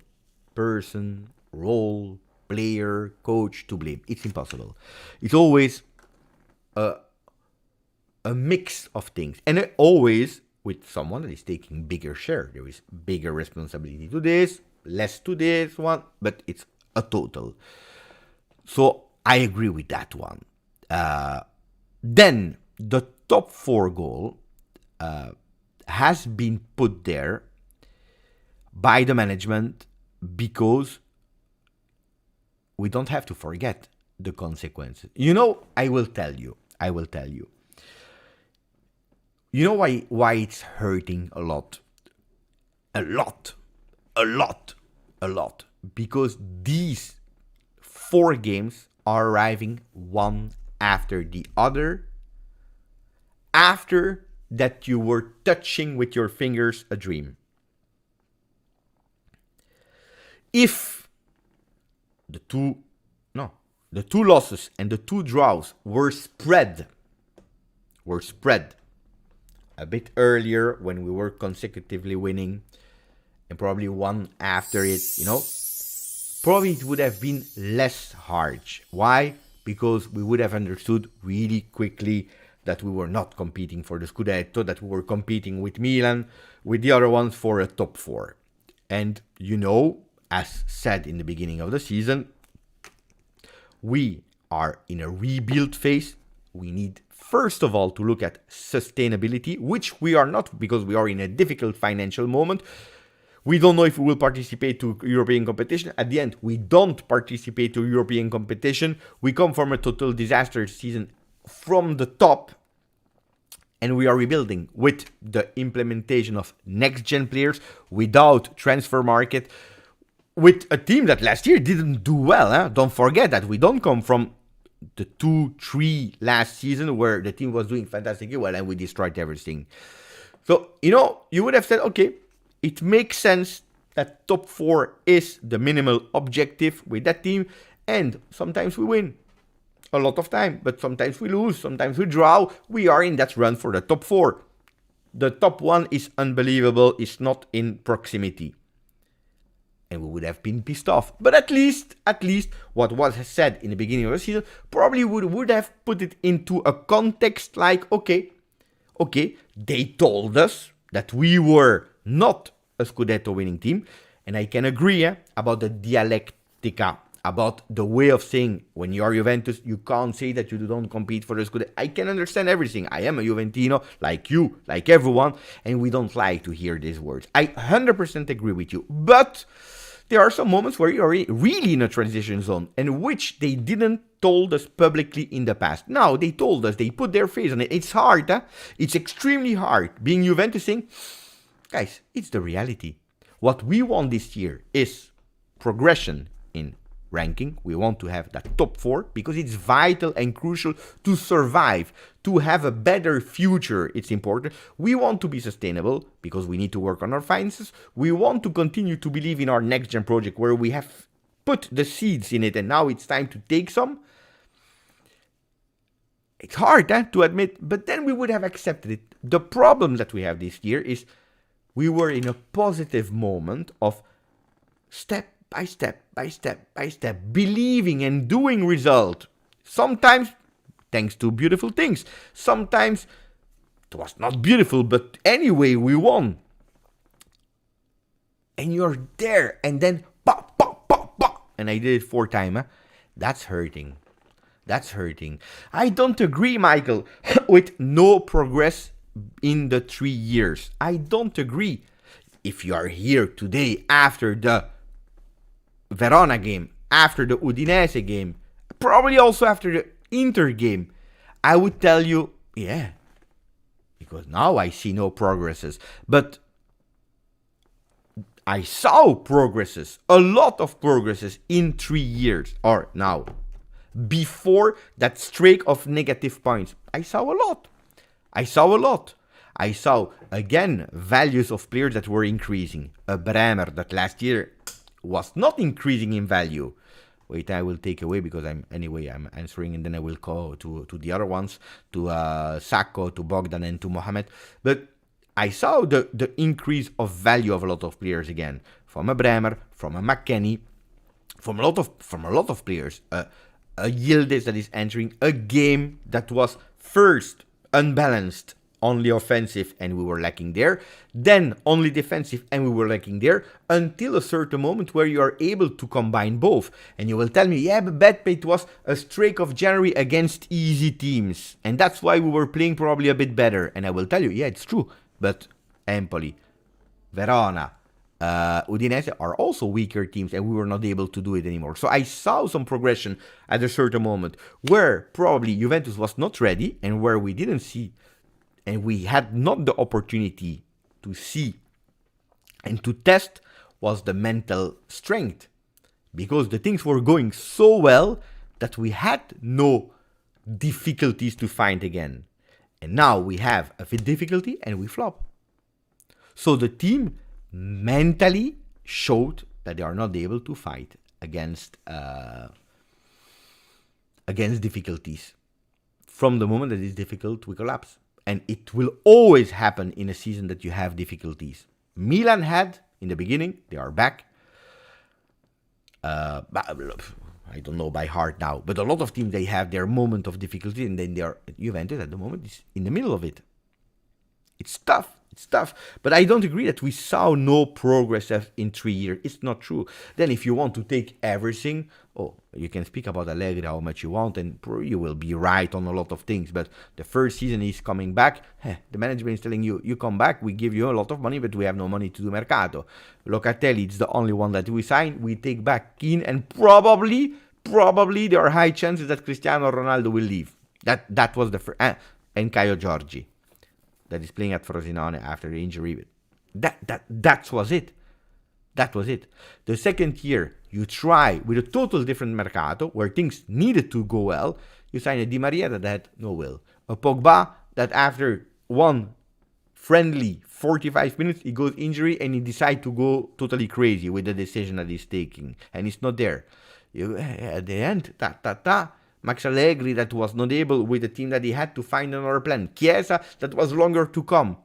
person, role, player, coach to blame. It's impossible. It's always a mix of things, and always with someone that is taking bigger share. There is bigger responsibility to this, less to this one, but it's a total. So I agree with that one. Then the top 4 goal has been put there by the management because we don't have to forget the consequences. You know, I will tell you. You know why it's hurting a lot? A lot. Because these 4 games are arriving one after the other. After that you were touching with your fingers a dream. If the two losses and the 2 draws were spread a bit earlier when we were consecutively winning, and probably one after it, probably it would have been less harsh. Why? Because we would have understood really quickly that we were not competing for the Scudetto, that we were competing with Milan, with the other ones for a top 4. And as said in the beginning of the season, we are in a rebuild phase. We need, first of all, to look at sustainability, which we are not, because we are in a difficult financial moment. We don't know if we will participate to European competition. At the end, we don't participate to European competition. We come from a total disaster season from the top, and we are rebuilding with the implementation of next-gen players, without transfer market, with a team that last year didn't do well. Don't forget that we don't come from the 2-3 last season where the team was doing fantastically well and we destroyed everything. So, you would have said, okay, it makes sense that top 4 is the minimal objective with that team, and sometimes we win a lot of time, but sometimes we lose, sometimes we draw. We are in that run for the top 4. The top 1 is unbelievable, it's not in proximity. And we would have been pissed off. But at least what was said in the beginning of the season probably would have put it into a context like, okay, they told us that we were not a Scudetto winning team. And I can agree about the dialectica, about the way of saying when you are Juventus, you can't say that you don't compete for the Scudetto. I can understand everything. I am a Juventino, like you, like everyone, and we don't like to hear these words. I 100% agree with you. But there are some moments where you are really in a transition zone, and which they didn't told us publicly in the past. Now they told us, they put their face on it. It's hard, It's extremely hard being Juventus saying, guys, it's the reality. What we want this year is progression in ranking. We want to have that top 4 because it's vital and crucial to survive, to have a better future. It's important. We want to be sustainable because we need to work on our finances. We want to continue to believe in our next gen project where we have put the seeds in it and now it's time to take some. It's hard to admit, but then we would have accepted it. The problem that we have this year is we were in a positive moment of step by step, believing and doing result. Sometimes thanks to beautiful things. Sometimes it was not beautiful, but anyway, we won. And you're there, and then pop, pop, pop, pop. And I did it 4 times. That's hurting. I don't agree, Michael, with no progress in the 3 years. I don't agree. If you are here today after the Verona game, after the Udinese game, probably also after the Inter game, I would tell you, yeah, because now I see no progresses. But I saw progresses, a lot of progresses in 3 years, or now, before that streak of negative points. I saw a lot. I saw, again, values of players that were increasing. A Bremer that last year was not increasing in value. Wait, I will take away because I'm answering, and then I will go to the other ones, to Sacco, to Bogdan, and to Mohamed. But I saw the increase of value of a lot of players again, from a Bremer, from a McKennie, from a lot of players. A Yildiz that is entering a game that was first unbalanced, only offensive, and we were lacking there. Then only defensive, and we were lacking there. Until a certain moment where you are able to combine both. And you will tell me, yeah, but it was a streak of January against easy teams. And that's why we were playing probably a bit better. And I will tell you, yeah, it's true. But Empoli, Verona, Udinese are also weaker teams, and we were not able to do it anymore. So I saw some progression at a certain moment where probably Juventus was not ready, and where we didn't see, and we had not the opportunity to see and to test, was the mental strength. Because the things were going so well that we had no difficulties to find again. And now we have a difficulty and we flop. So the team mentally showed that they are not able to fight against difficulties. From the moment that it's difficult, we collapse. And it will always happen in a season that you have difficulties. Milan had in the beginning, they are back. I don't know by heart now, but a lot of teams, they have their moment of difficulty, and then Juventus at the moment is in the middle of it. It's tough. It's tough. But I don't agree that we saw no progress in 3 years. It's not true. Then if you want to take everything, you can speak about Allegri how much you want, and you will be right on a lot of things. But the first season he's coming back, the management is telling you, you come back, we give you a lot of money, but we have no money to do mercato. Locatelli, it's the only one that we sign. We take back Keane, and probably there are high chances that Cristiano Ronaldo will leave. That was the first. And Caio Giorgi, that is playing at Frosinone after the injury. That was it. That was it. The second year, you try with a total different mercato where things needed to go well. You sign a Di Maria that had no will. A Pogba that after one friendly 45 minutes, he goes injury and he decides to go totally crazy with the decision that he's taking. And he's not there. At the end, Max Allegri that was not able with the team that he had to find another plan. Chiesa that was longer to come.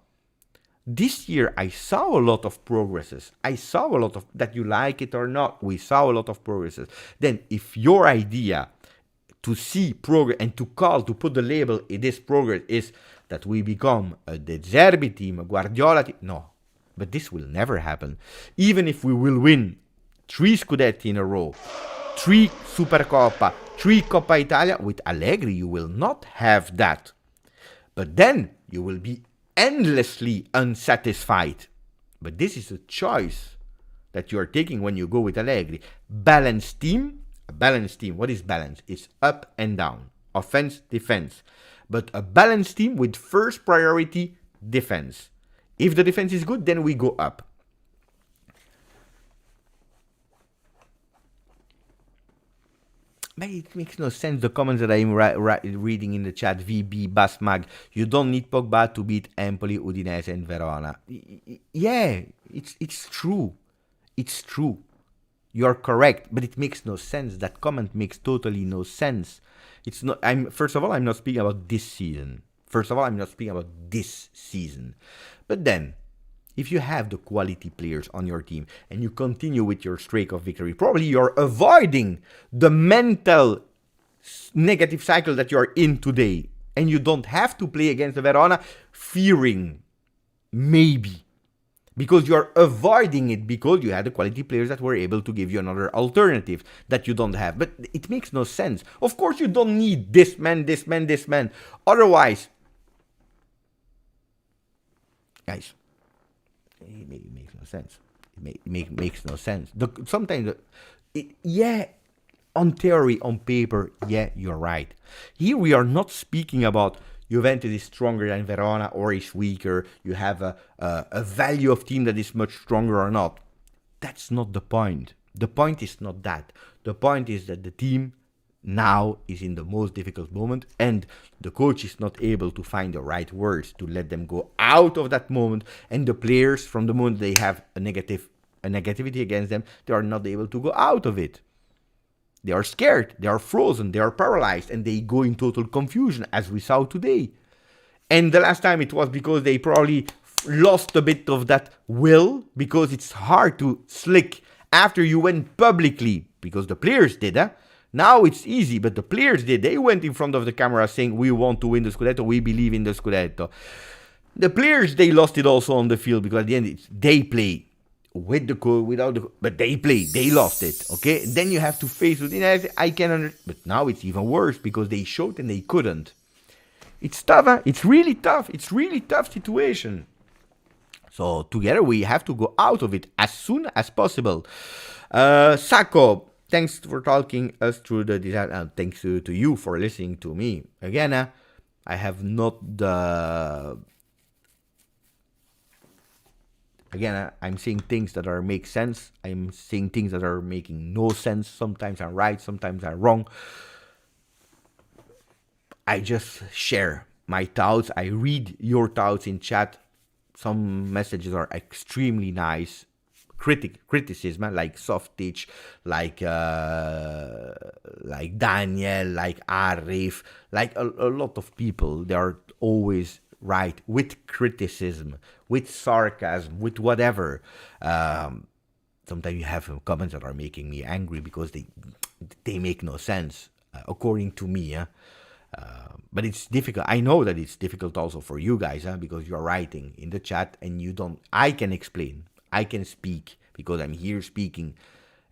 This year, I saw a lot of progresses. I saw a lot of, that you like it or not, we saw a lot of progresses. Then, if your idea to see progress and to put the label in this progress is that we become a De Zerbi team, a Guardiola team, no. But this will never happen. Even if we will win 3 Scudetti in a row, 3 Supercoppa, 3 Coppa Italia, with Allegri, you will not have that. But then, you will be endlessly unsatisfied. But this is a choice that you are taking when you go with Allegri. Balanced team. A balanced team. What is balance? It's up and down. Offense, defense. But a balanced team with first priority defense. If the defense is good, then we go up. But it makes no sense, the comments that I'm reading in the chat. VB, Basmag, you don't need Pogba to beat Empoli, Udinese and Verona. Yeah, it's true. It's true. You're correct, but it makes no sense. That comment makes totally no sense. It's not. First of all, I'm not speaking about this season. But then, if you have the quality players on your team and you continue with your streak of victory, probably you're avoiding the mental negative cycle that you're in today. And you don't have to play against the Verona fearing, maybe. Because you're avoiding it because you had the quality players that were able to give you another alternative that you don't have. But it makes no sense. Of course you don't need this man. Otherwise, guys, it makes no sense. It makes no sense. Sometimes, on theory, on paper, you're right. Here we are not speaking about Juventus is stronger than Verona or is weaker. You have a value of team that is much stronger or not. That's not the point. The point is not that. The point is that the team now is in the most difficult moment and the coach is not able to find the right words to let them go out of that moment, and the players, from the moment they have a negativity against them, they are not able to go out of it. They are scared, they are frozen, they are paralyzed, and they go in total confusion, as we saw today. And the last time it was because they probably lost a bit of that will, because it's hard to slick after you went publicly, because the players did, Now it's easy, but the players did. They went in front of the camera saying, we want to win the Scudetto, we believe in the Scudetto. The players, they lost it also on the field, because at the end, they play with the goal, without the goal, but they play, they lost it, okay? Then you have to face Udinese, I can understand, but now it's even worse, because they showed and they couldn't. It's tough, It's really tough. It's really tough situation. So together we have to go out of it as soon as possible. Sacco, thanks for talking us through the design. Thanks to you for listening to me. Again, I have not the... Again, I'm saying things that make sense. I'm saying things that are making no sense. Sometimes I'm right, sometimes I'm wrong. I just share my thoughts. I read your thoughts in chat. Some messages are extremely nice. Criticism, like Softic, like Daniel, like Arif, like a lot of people. They are always right with criticism, with sarcasm, with whatever. Sometimes you have comments that are making me angry because they make no sense, according to me. But it's difficult. I know that it's difficult also for you guys, because you're writing in the chat and you don't. I can explain. I can speak because I'm here speaking,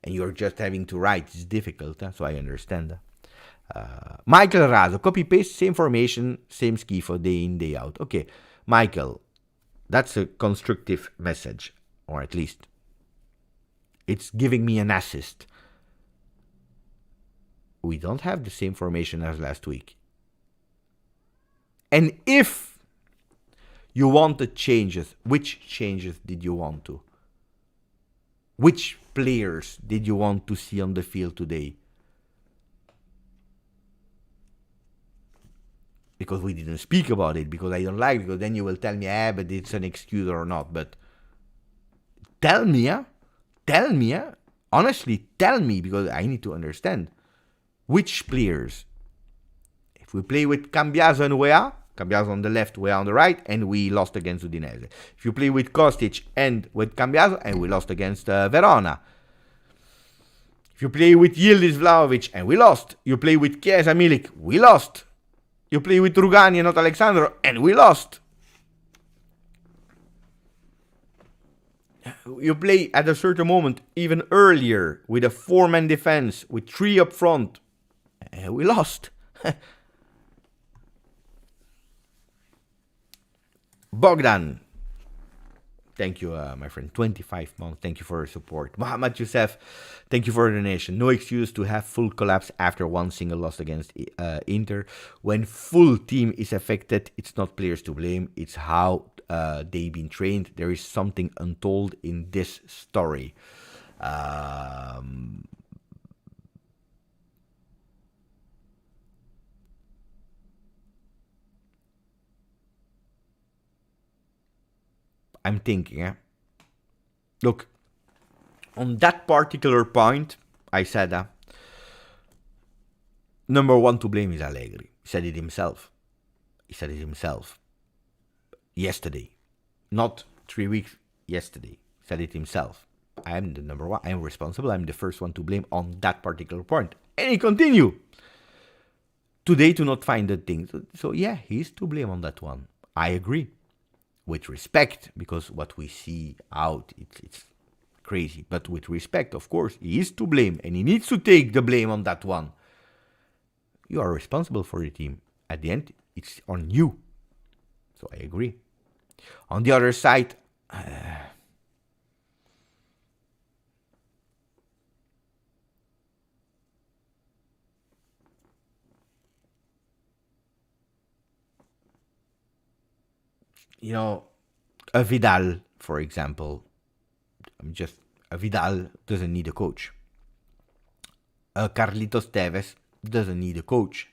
and you're just having to write. It's difficult, so I understand. Michael Raso, copy paste, same formation, same schifo, day in, day out. Okay, Michael, that's a constructive message, or at least it's giving me an assist. We don't have the same formation as last week. And if you wanted changes, which changes did you want to? Which players did you want to see on the field today? Because we didn't speak about it, because I don't like it, because then you will tell me, but it's an excuse or not. But tell me, honestly, tell me, because I need to understand. Which players? If we play with Cambiaso and Weah, Cambiaso on the left, Weah on the right, and we lost against Udinese. If you play with Kostic and with Cambiaso, and we lost against Verona. If you play with Yildiz Vlahovic, and we lost. You play with Chiesa Milik, we lost. You play with Rugani and not Alexandro, and we lost. You play at a certain moment, even earlier, with a 4-man defense, with 3 up front, and we lost. Bogdan, thank you, my friend. 25 months. Thank you for your support. Mohammad Youssef, thank you for the donation. No excuse to have full collapse after one single loss against Inter. When full team is affected, it's not players to blame. It's how they've been trained. There is something untold in this story. I'm thinking, Look, on that particular point, I said, number one to blame is Allegri. He said it himself. Yesterday. Not 3 weeks, yesterday. He said it himself. I am the number one. I am responsible. I'm the first one to blame on that particular point. And he continued. Today to not find the thing. So yeah, he's to blame on that one. I agree. With respect, because what we see out, it's crazy. But with respect, of course, he is to blame, and he needs to take the blame on that one. You are responsible for your team. At the end, it's on you. So I agree. On the other side, a Vidal, for example, a Vidal doesn't need a coach. A Carlitos Tevez doesn't need a coach.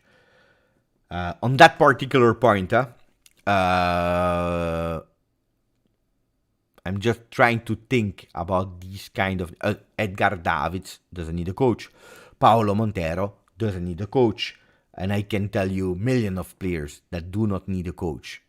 On that particular point, I'm just trying to think about these kind of... Edgar Davids doesn't need a coach. Paolo Montero doesn't need a coach. And I can tell you millions of players that do not need a coach.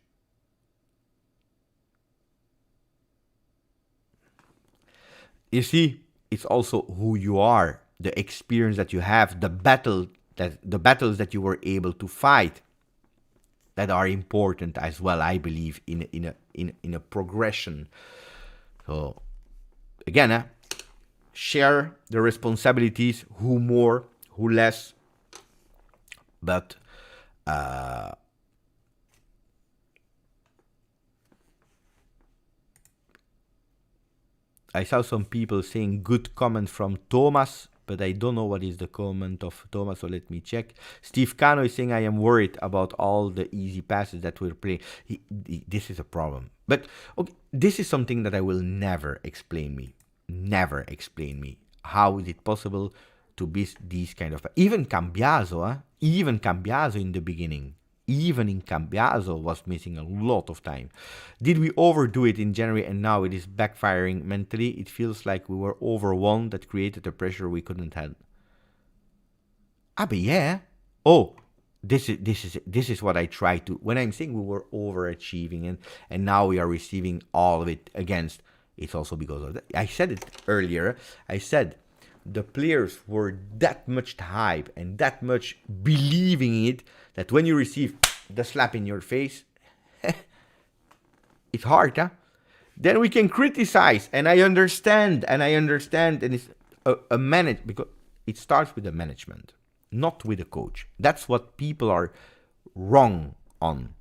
You see, it's also who you are, the experience that you have, the battles that you were able to fight, that are important as well. I believe in a progression. So again, share the responsibilities. Who more, who less, but. I saw some people saying good comment from Thomas, but I don't know what is the comment of Thomas, so let me check. Steve Cano is saying, I am worried about all the easy passes that we're playing. This is a problem. But okay, this is something that I will never explain me. Never explain me. How is it possible to be these kind of... Even Cambiaso, even Cambiaso in the beginning. Even in Cambiaso was missing a lot of time. Did we overdo it in January and now it is backfiring mentally? It feels like we were over one that created a pressure we couldn't have. But yeah. Oh, this is what I try to... When I'm saying we were overachieving and now we are receiving all of it against, it's also because of that. I said it earlier. I said the players were that much hype and that much believing it that when you receive the slap in your face, it's hard, huh? Then we can criticize, and I understand, and it's a manage because it starts with the management, not with the coach. That's what people are wrong on.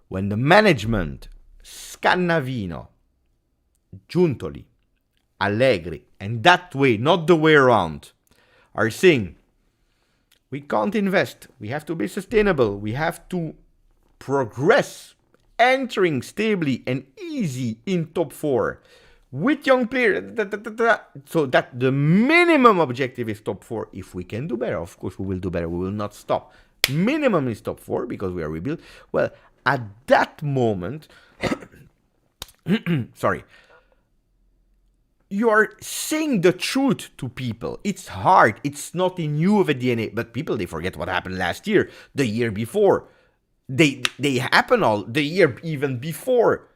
When the management, Scannavino, Giuntoli, Allegri, and that way, not the way around, are saying, we can't invest, we have to be sustainable, we have to progress, entering stably and easy in top 4 with young players, so that the minimum objective is top 4. If we can do better, of course we will do better, we will not stop. Minimum is top 4 because we are rebuilt. Well, at that moment, sorry, you are saying the truth to people. It's hard, it's not in Juve DNA, but people, they forget what happened last year, the year before. They happen all the year even before.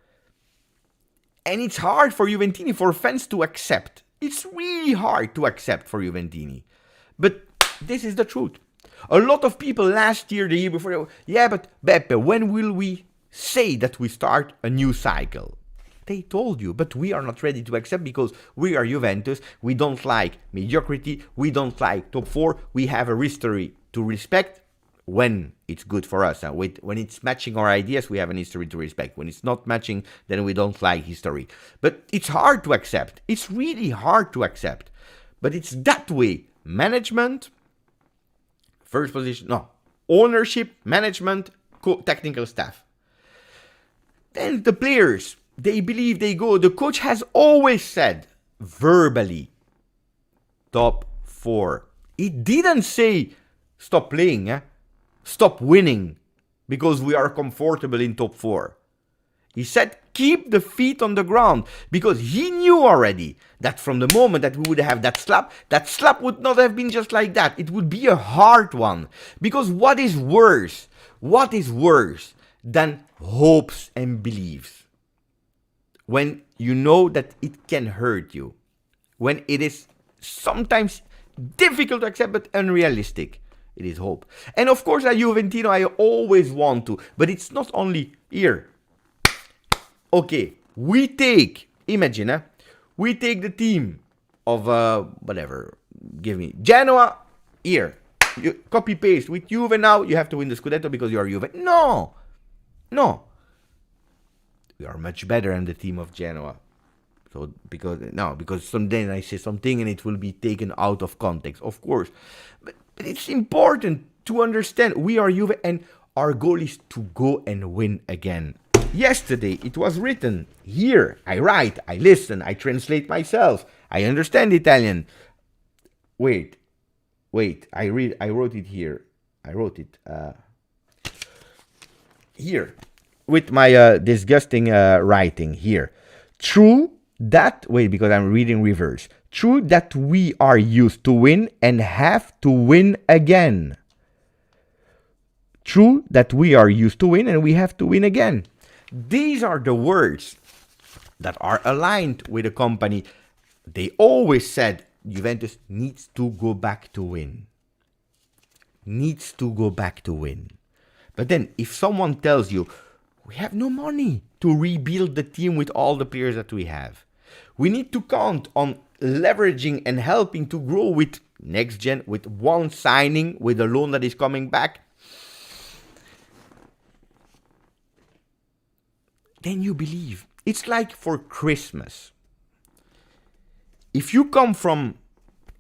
And it's hard for Juventini, for fans to accept. It's really hard to accept for Juventini. But this is the truth. A lot of people last year, the year before, yeah, but Beppe, when will we say that we start a new cycle? They told you, but we are not ready to accept because we are Juventus. We don't like mediocrity. We don't like top 4. We have a history to respect. When it's good for us, when it's matching our ideas, we have an history to respect. When it's not matching, then we don't like history. But it's hard to accept. It's really hard to accept. But it's that way. Management, first position, no. Ownership, management, technical staff. Then the players, they believe they go. The coach has always said, verbally, top 4. He didn't say, stop playing, stop winning because we are comfortable in top 4. He said, keep the feet on the ground because he knew already that from the moment that we would have that slap would not have been just like that. It would be a hard one because what is worse than hopes and beliefs? When you know that it can hurt you, when it is sometimes difficult to accept but unrealistic. It is hope. And of course, at Juventino, I always want to. But it's not only here. Okay, we take the team of, whatever, give me, Genoa, here. You copy paste with Juve now, you have to win the Scudetto because you are Juve. No. We are much better than the team of Genoa. So, because someday I say something and it will be taken out of context, of course. But it's important to understand we are Juve and our goal is to go and win again. Yesterday it was written here. I write, I listen, I translate myself. I understand Italian. Wait. I wrote it here. Here with my disgusting writing here. True that, because I'm reading reverse. True that we are used to win and have to win again. True that we are used to win and we have to win again. These are the words that are aligned with the company. They always said Juventus needs to go back to win. But then if someone tells you, we have no money to rebuild the team with all the players that we have. We need to count on leveraging and helping to grow with next gen, with one signing, with a loan that is coming back. Then you believe. It's like for Christmas. If you come from,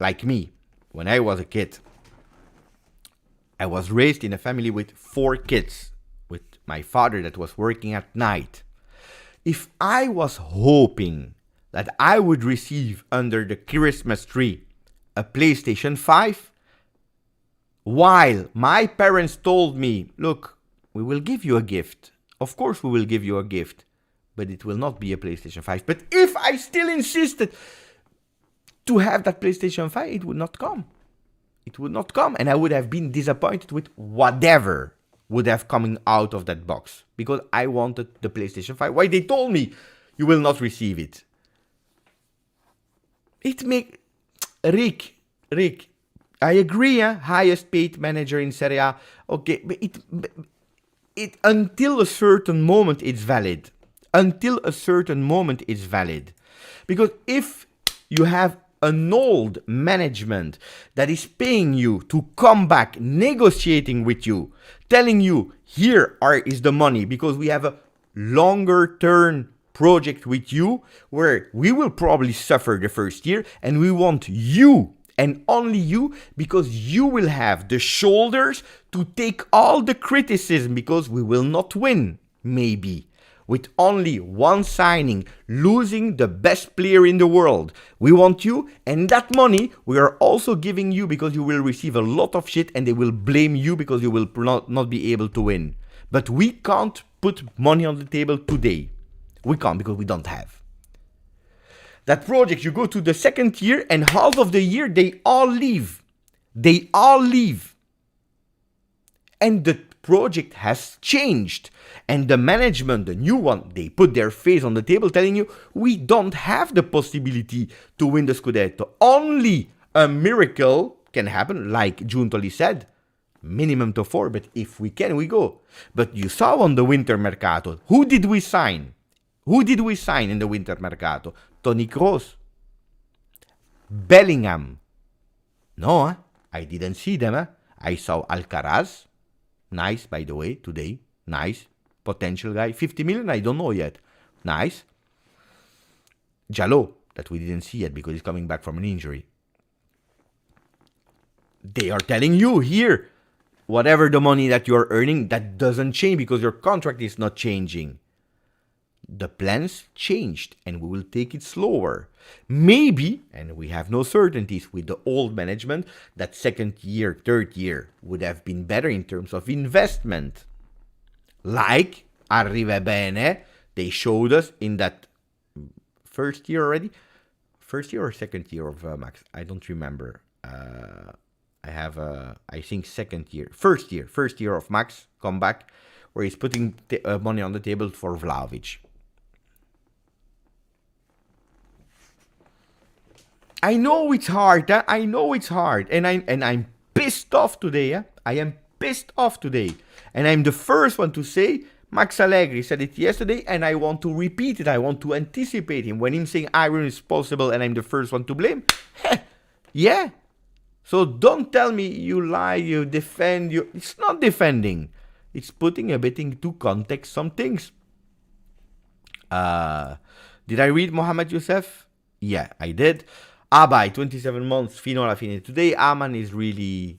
like me, when I was a kid, I was raised in a family with 4 kids, with my father that was working at night. If I was hoping that I would receive under the Christmas tree a PlayStation 5, while my parents told me, look, we will give you a gift. Of course we will give you a gift, but it will not be a PlayStation 5. But if I still insisted to have that PlayStation 5, it would not come. And I would have been disappointed with whatever would have coming out of that box. Because I wanted the PlayStation 5. Why they told me, you will not receive it. Rick, I agree, highest paid manager in Serie A. Okay, but it until a certain moment it's valid. Until a certain moment it's valid. Because if you have an old management that is paying you to come back, negotiating with you, telling you is the money because we have a longer term project with you where we will probably suffer the first year and we want you and only you because you will have the shoulders to take all the criticism because we will not win, maybe. With only one signing, losing the best player in the world. We want you, and that money we are also giving you because you will receive a lot of shit and they will blame you because you will not be able to win. But we can't put money on the table today. We can't because we don't have. That project, you go to the second year and half of the year they all leave. They all leave. And the project has changed. And the management, the new one, they put their face on the table telling you, we don't have the possibility to win the Scudetto. Only a miracle can happen, like Giuntoli said. Minimum to 4, but if we can, we go. But you saw on the winter mercato, who did we sign? Who did we sign in the winter mercato? Toni Kroos. Bellingham. No, I didn't see them. I saw Alcaraz. Nice, by the way, today. Nice. Potential guy. 50 million, I don't know yet. Nice. Jalot, that we didn't see yet because he's coming back from an injury. They are telling you here, whatever the money that you're earning, that doesn't change because your contract is not changing. The plans changed and we will take it slower. Maybe, and we have no certainties with the old management, that second year, third year would have been better in terms of investment. Like Arriva Bene, they showed us in that first year already. First year or second year of Max? I don't remember. I think second year. First year of Max comeback, where he's putting money on the table for Vlahovic. I know it's hard. I know it's hard, and I'm pissed off today. I am pissed off today, and I'm the first one to say Max Allegri said it yesterday, and I want to repeat it. I want to anticipate him when he's saying iron is possible, and I'm the first one to blame. Yeah. So don't tell me you lie, you defend. It's not defending. It's putting a bit into context some things. Did I read Mohamed Youssef? Yeah, I did. Abai, 27 months, fino alla fine. Today, Aman is really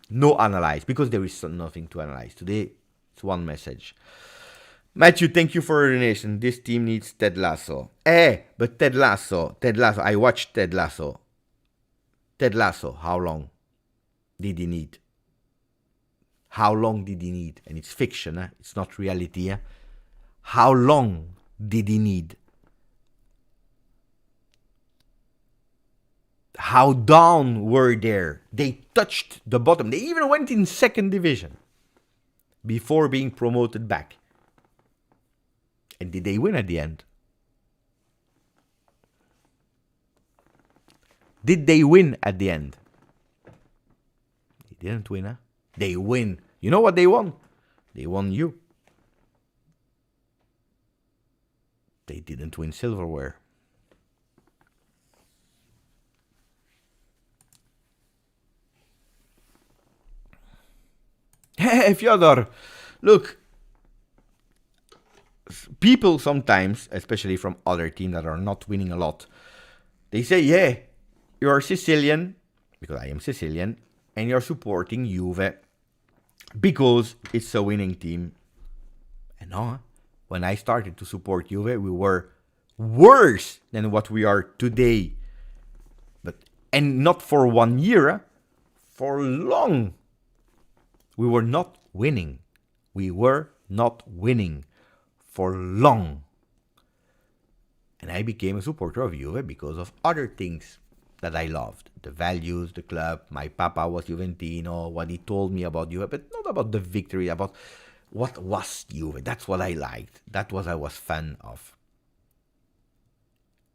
no analyze because there is nothing to analyze. Today, it's one message. Matthew, thank you for your donation. This team needs Ted Lasso. But Ted Lasso. I watched Ted Lasso. Ted Lasso, how long did he need? How long did he need? And it's fiction, it's not reality. How long did he need? How down were they? They touched the bottom. They even went in second division before being promoted back. And did they win at the end? Did they win at the end? They didn't win, They win. You know what they won? They won you. They didn't win silverware. Hey, Fyodor, look, people sometimes, especially from other teams that are not winning a lot, they say, yeah, you're Sicilian, because I am Sicilian, and you're supporting Juve because it's a winning team. And no, when I started to support Juve, we were worse than what we are today. And not for 1 year, for long. We were not winning. We were not winning for long. And I became a supporter of Juve because of other things that I loved. The values, the club. My papa was Juventino, what he told me about Juve, but not about the victory, about what was Juve. That's what I liked. That was I was fan of.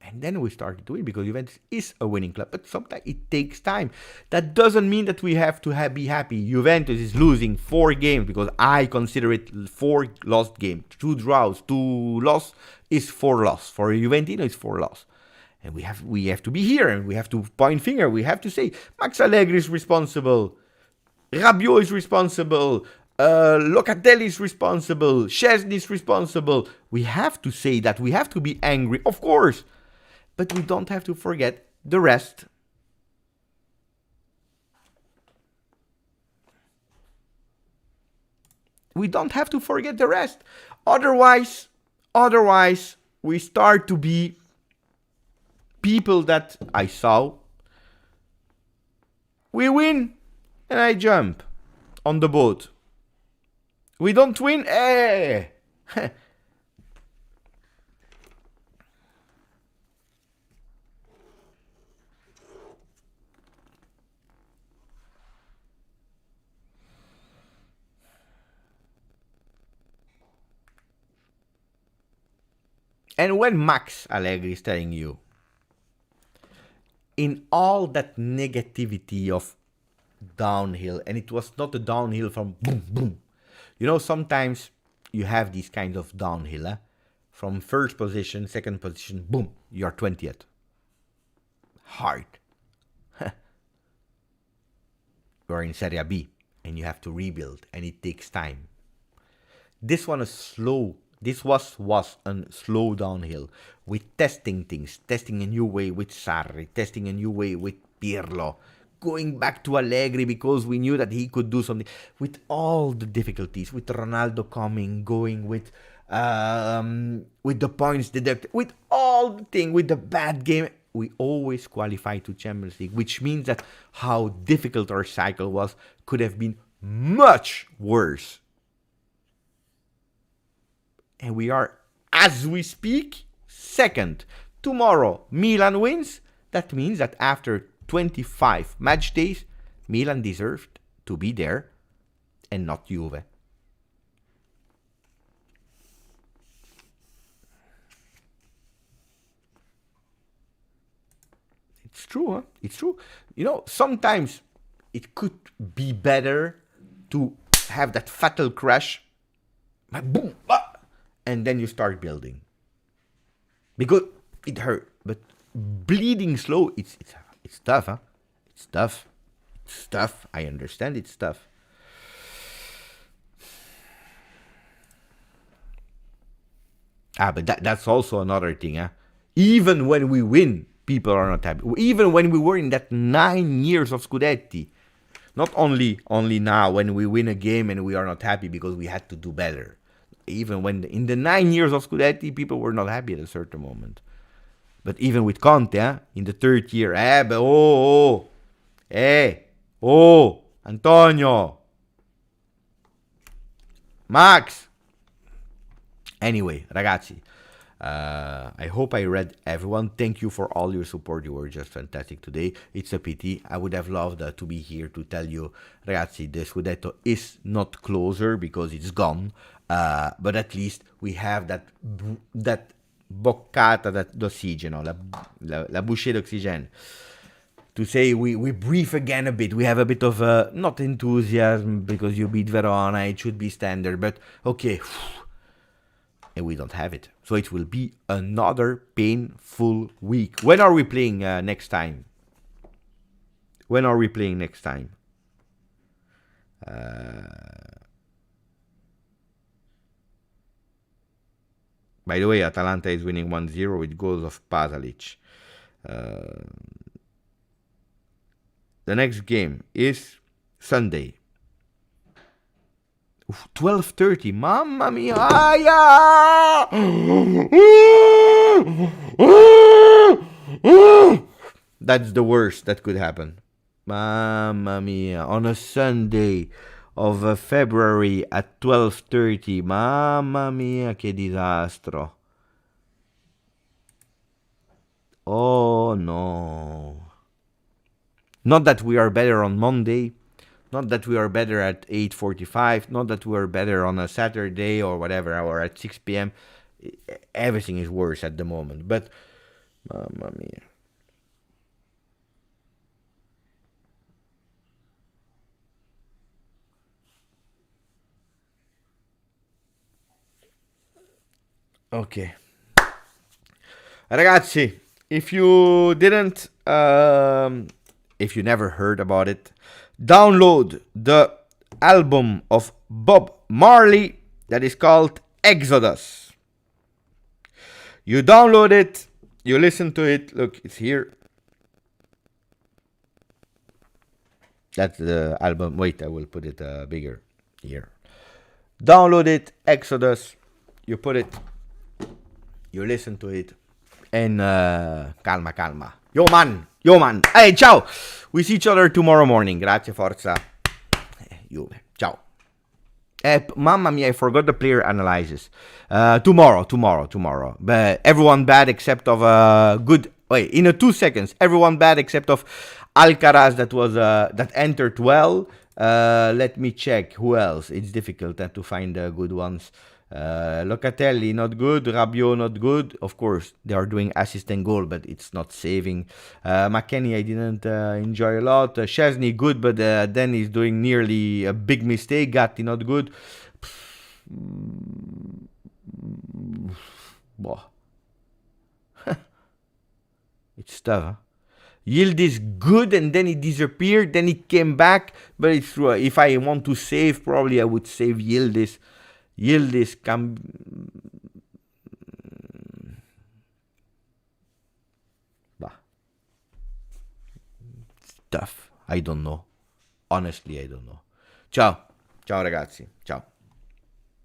And then we started to win because Juventus is a winning club. But sometimes it takes time. That doesn't mean that we have to be happy. Juventus is losing 4 games because I consider it 4 lost games. 2 draws, 2 loss is 4 loss. For a Juventino, it's 4 loss. And we have to be here and we have to point finger. We have to say Max Allegri is responsible. Rabiot is responsible. Locatelli is responsible. Szczesny is responsible. We have to say that. We have to be angry, of course. But we don't have to forget the rest. We don't have to forget the rest. Otherwise, we start to be people that I saw. We win and I jump on the boat. We don't win, eh? And when Max Allegri is telling you, in all that negativity of downhill, and it was not a downhill from boom, boom. You know, sometimes you have these kind of downhill. From first position, second position, boom, you're 20th. Hard. You're in Serie B, and you have to rebuild, and it takes time. This one is slow. This was a slow downhill with testing things, testing a new way with Sarri, testing a new way with Pirlo, going back to Allegri because we knew that he could do something with all the difficulties, with Ronaldo coming, going with the points deducted, with all the thing, with the bad game. We always qualify to Champions League, which means that how difficult our cycle was could have been much worse. And we are, as we speak, second. Tomorrow, Milan wins. That means that after 25 match days, Milan deserved to be there and not Juve. It's true, huh? It's true. You know, sometimes it could be better to have that fatal crash. Boom! And then you start building. Because it hurt. But bleeding slow, it's tough, huh? It's tough. It's tough. I understand it's tough. But that's also another thing, huh? Even when we win, people are not happy. Even when we were in that 9 years of Scudetti. Not only now when we win a game and we are not happy because we had to do better. Even when in the 9 years of Scudetti, people were not happy at a certain moment. But even with Conte, in the 3rd year, Antonio, Max. Anyway, ragazzi, I hope I read everyone. Thank you for all your support. You were just fantastic today. It's a pity. I would have loved to be here to tell you, ragazzi, the Scudetto is not closer because it's gone. But at least we have that boccata d'ossigeno, la bouchée d'oxygène. To say we breathe again a bit. We have a bit of not enthusiasm because you beat Verona. It should be standard, but okay. And we don't have it. So it will be another painful week. When are we playing next time? When are we playing next time? By the way, Atalanta is winning 1-0 with goals of Pasalic. The next game is Sunday. 12:30. Mamma mia. That's the worst that could happen. Mamma mia. On a Sunday of February at 12:30. Mamma mia, che disastro. Oh no. Not that we are better on Monday. Not that we are better at 8:45. Not that we are better on a Saturday or whatever, or at 6 p.m. Everything is worse at the moment. But Mamma mia. Ok. Ragazzi, if you never heard about it, download the album of Bob Marley that is called Exodus. You download it, you listen to it. Look, it's here. That's the album. Wait, I will put it bigger here. Download it, Exodus. You put it, you listen to it, and calma, calma. Yo man. Hey, ciao. We see each other tomorrow morning. Grazie, forza. Juve. Ciao. Mamma mia, I forgot the player analysis. Tomorrow. But everyone bad except of good. Wait, in 2 seconds, everyone bad except of Alcaraz that entered well. Let me check who else. It's difficult to find good ones. Locatelli not good, Rabiot not good. Of course, they are doing assist and goal, but it's not saving. McKennie I didn't enjoy a lot. Chesney good, but then he's doing nearly a big mistake. Gatti not good. It's tough, huh? Yildiz good, and then he disappeared, then he came back, but it's true. If I want to save, probably I would save Yildiz. Yildiz can... It's tough. I don't know. Honestly, I don't know. Ciao. Ciao ragazzi. Ciao.